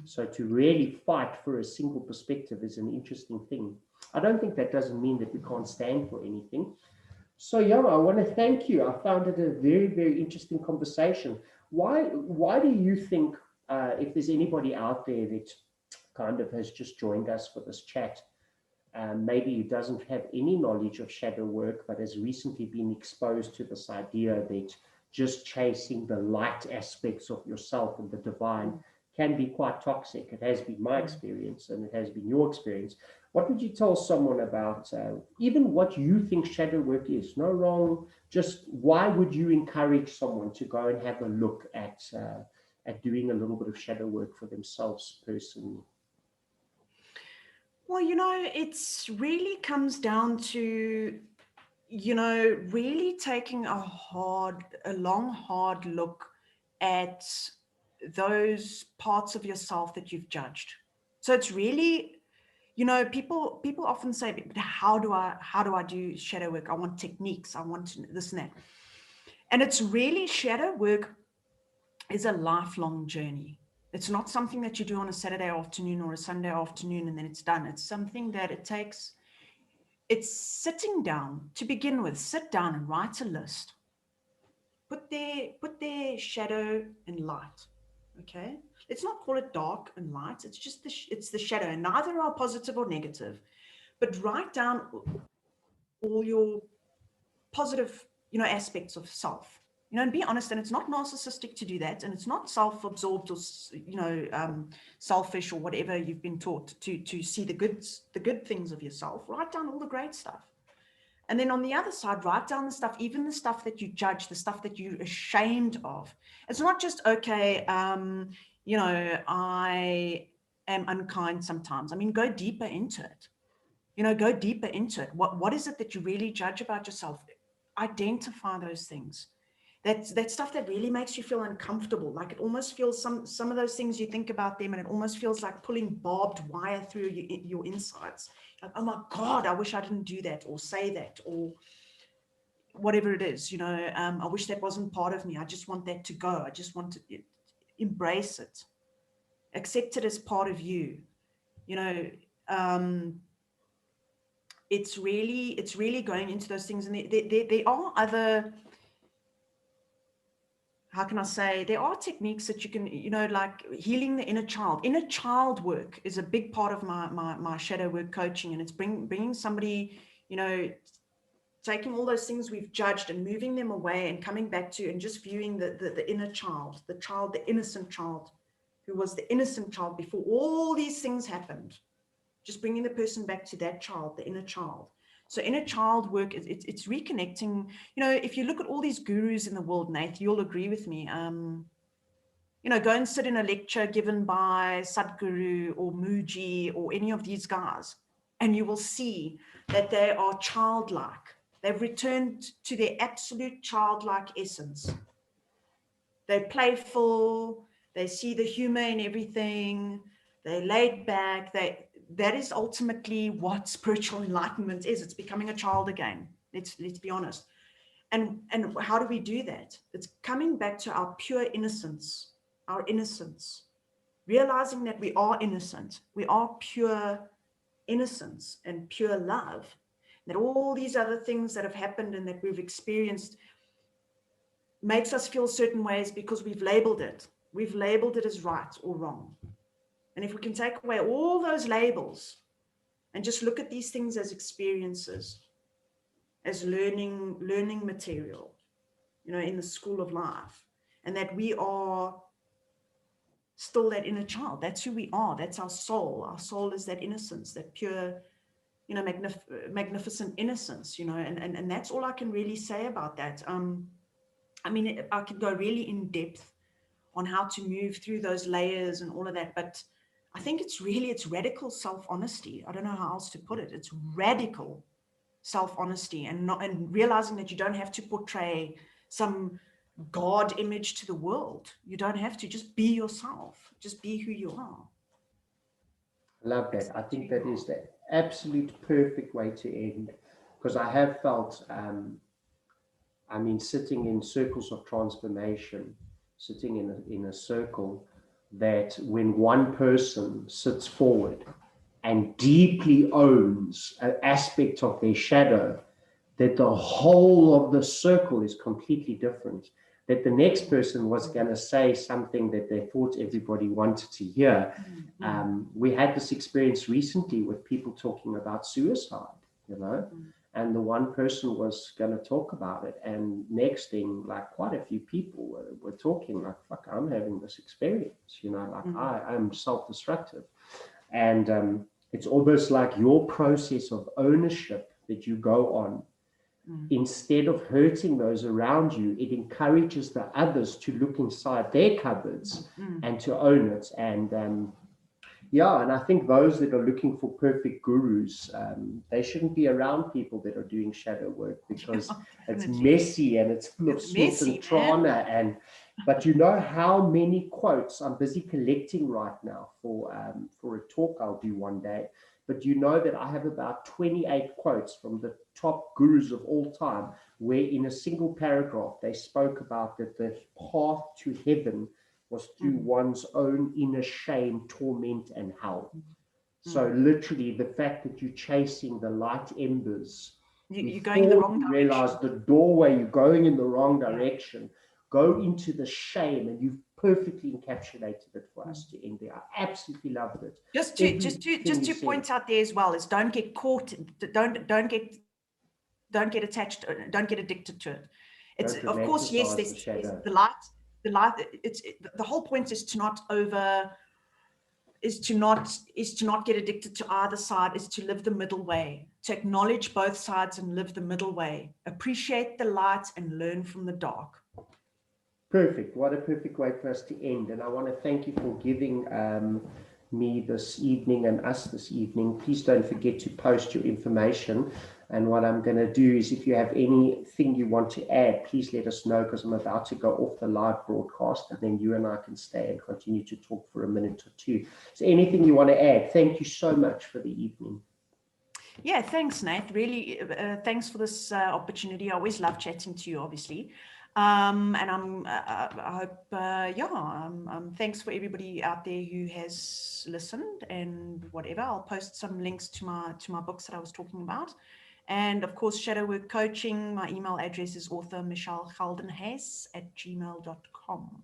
[SPEAKER 1] So to really fight for a single perspective is an interesting thing. I don't think that doesn't mean that we can't stand for anything. So yeah, I want to thank you. I found it a very, very interesting conversation. Why do you think, if there's anybody out there that kind of has just joined us for this chat, maybe who doesn't have any knowledge of shadow work, but has recently been exposed to this idea that just chasing the light aspects of yourself and the divine can be quite toxic. It has been my experience, and it has been your experience. What would you tell someone about even what you think shadow work is? No wrong, just why would you encourage someone to go and have a look at doing a little bit of shadow work for themselves personally?
[SPEAKER 2] Well, it's really comes down to, really taking a long, hard look at those parts of yourself that you've judged. So it's really, people often say, but how do I do shadow work? I want techniques. I want this and that. And it's really, shadow work is a lifelong journey. It's not something that you do on a Saturday afternoon or a Sunday afternoon and then it's done. It's something that it's sitting down to begin with. Sit down and write a list. Put their shadow and light. Okay. Let's not call it dark and light. It's just it's the shadow, and neither are positive or negative. But write down all your positive, aspects of self. And be honest. And it's not narcissistic to do that, and it's not self-absorbed or selfish or whatever you've been taught to see the good things of yourself. Write down all the great stuff. And then on the other side, write down the stuff, even the stuff that you judge, the stuff that you're ashamed of. It's not just, okay, I am unkind sometimes. I mean, go deeper into it. Go deeper into it. What is it that you really judge about yourself? Identify those things. That stuff that really makes you feel uncomfortable. Like it almost feels, some of those things, you think about them and it almost feels like pulling barbed wire through your insides. Like, oh my God, I wish I didn't do that or say that or whatever it is. I wish that wasn't part of me. I just want that to go. I just want to embrace it, accept it as part of you. It's really going into those things. And there are other, how can I say, there are techniques that you can, like healing the inner child. Inner child work is a big part of my shadow work coaching. And it's bringing somebody, taking all those things we've judged and moving them away and coming back to and just viewing the inner child, the innocent child, who was the innocent child before all these things happened. Just bringing the person back to that child, the inner child. So inner child work, it's reconnecting. If you look at all these gurus in the world, Nath, you'll agree with me. Go and sit in a lecture given by Sadhguru or Muji or any of these guys, and you will see that they are childlike. They've returned to their absolute childlike essence. They're playful. They see the humor in everything. They're laid back. That is ultimately what spiritual enlightenment is. It's becoming a child again. Let's be honest. And how do we do that? It's coming back to our pure innocence, realizing that we are innocent. We are pure innocence and pure love. That all these other things that have happened and that we've experienced makes us feel certain ways because we've labeled it. We've labeled it as right or wrong. And if we can take away all those labels and just look at these things as experiences, as learning material, in the school of life, and that we are still that inner child. That's who we are. That's our soul. Our soul is that innocence, that pure, magnificent innocence, and that's all I can really say about that. I mean, I could go really in depth on how to move through those layers and all of that, but I think it's radical self-honesty. I don't know how else to put it. It's radical self-honesty and realizing that you don't have to portray some God image to the world. You don't have to. Just be yourself. Just be who you are.
[SPEAKER 1] love that. I think that is the absolute perfect way to end, because I have felt, I mean, sitting in circles of transformation, sitting in a circle, that when one person sits forward and deeply owns an aspect of their shadow, that the whole of the circle is completely different. That the next person was going to say something that they thought everybody wanted to hear. We had this experience recently with people talking about suicide, you know, and the one person was going to talk about it. And next thing, like quite a few people were talking like, fuck, I'm having this experience, you know, like I'm self-destructive. And it's almost like your process of ownership that you go on. Instead of hurting those around you, it encourages the others to look inside their cupboards and to own it. And yeah, and I think those that are looking for perfect gurus, they shouldn't be around people that are doing shadow work, because it's messy and it's full of sweat and trauma. But you know how many quotes I'm busy collecting right now for a talk I'll do one day. But you know that I have about 28 quotes from the top gurus of all time, where in a single paragraph they spoke about that the path to heaven was through one's own inner shame, torment, and hell. So literally, the fact that you're chasing the light embers,
[SPEAKER 2] you're going the wrong
[SPEAKER 1] you
[SPEAKER 2] direction.
[SPEAKER 1] realize the doorway, you're going in the wrong direction. Go into the shame, and you've perfectly encapsulated it for us to end there. I absolutely loved it.
[SPEAKER 2] Just to point out there as well is, don't get caught, don't get attached, don't get addicted to it. It's, of course, yes, there's the light. It's the whole point is to not get addicted to either side, is to live the middle way, to acknowledge both sides and live the middle way, appreciate the light and learn from the dark.
[SPEAKER 1] Perfect. What a perfect way for us to end. And I want to thank you for giving me this evening and us this evening. Please don't forget to post your information. And what I'm going to do is, if you have anything you want to add, please let us know, because I'm about to go off the live broadcast, and then you and I can stay and continue to talk for a minute or two. So anything you want to add? Thank you so much for the evening.
[SPEAKER 2] Yeah, thanks, Nath. Really, thanks for this opportunity. I always love chatting to you, obviously. And I hope, thanks for everybody out there who has listened and whatever. I'll post some links to my books that I was talking about. And of course, Shadow Work Coaching, my email address is author@geldenhuys@gmail.com.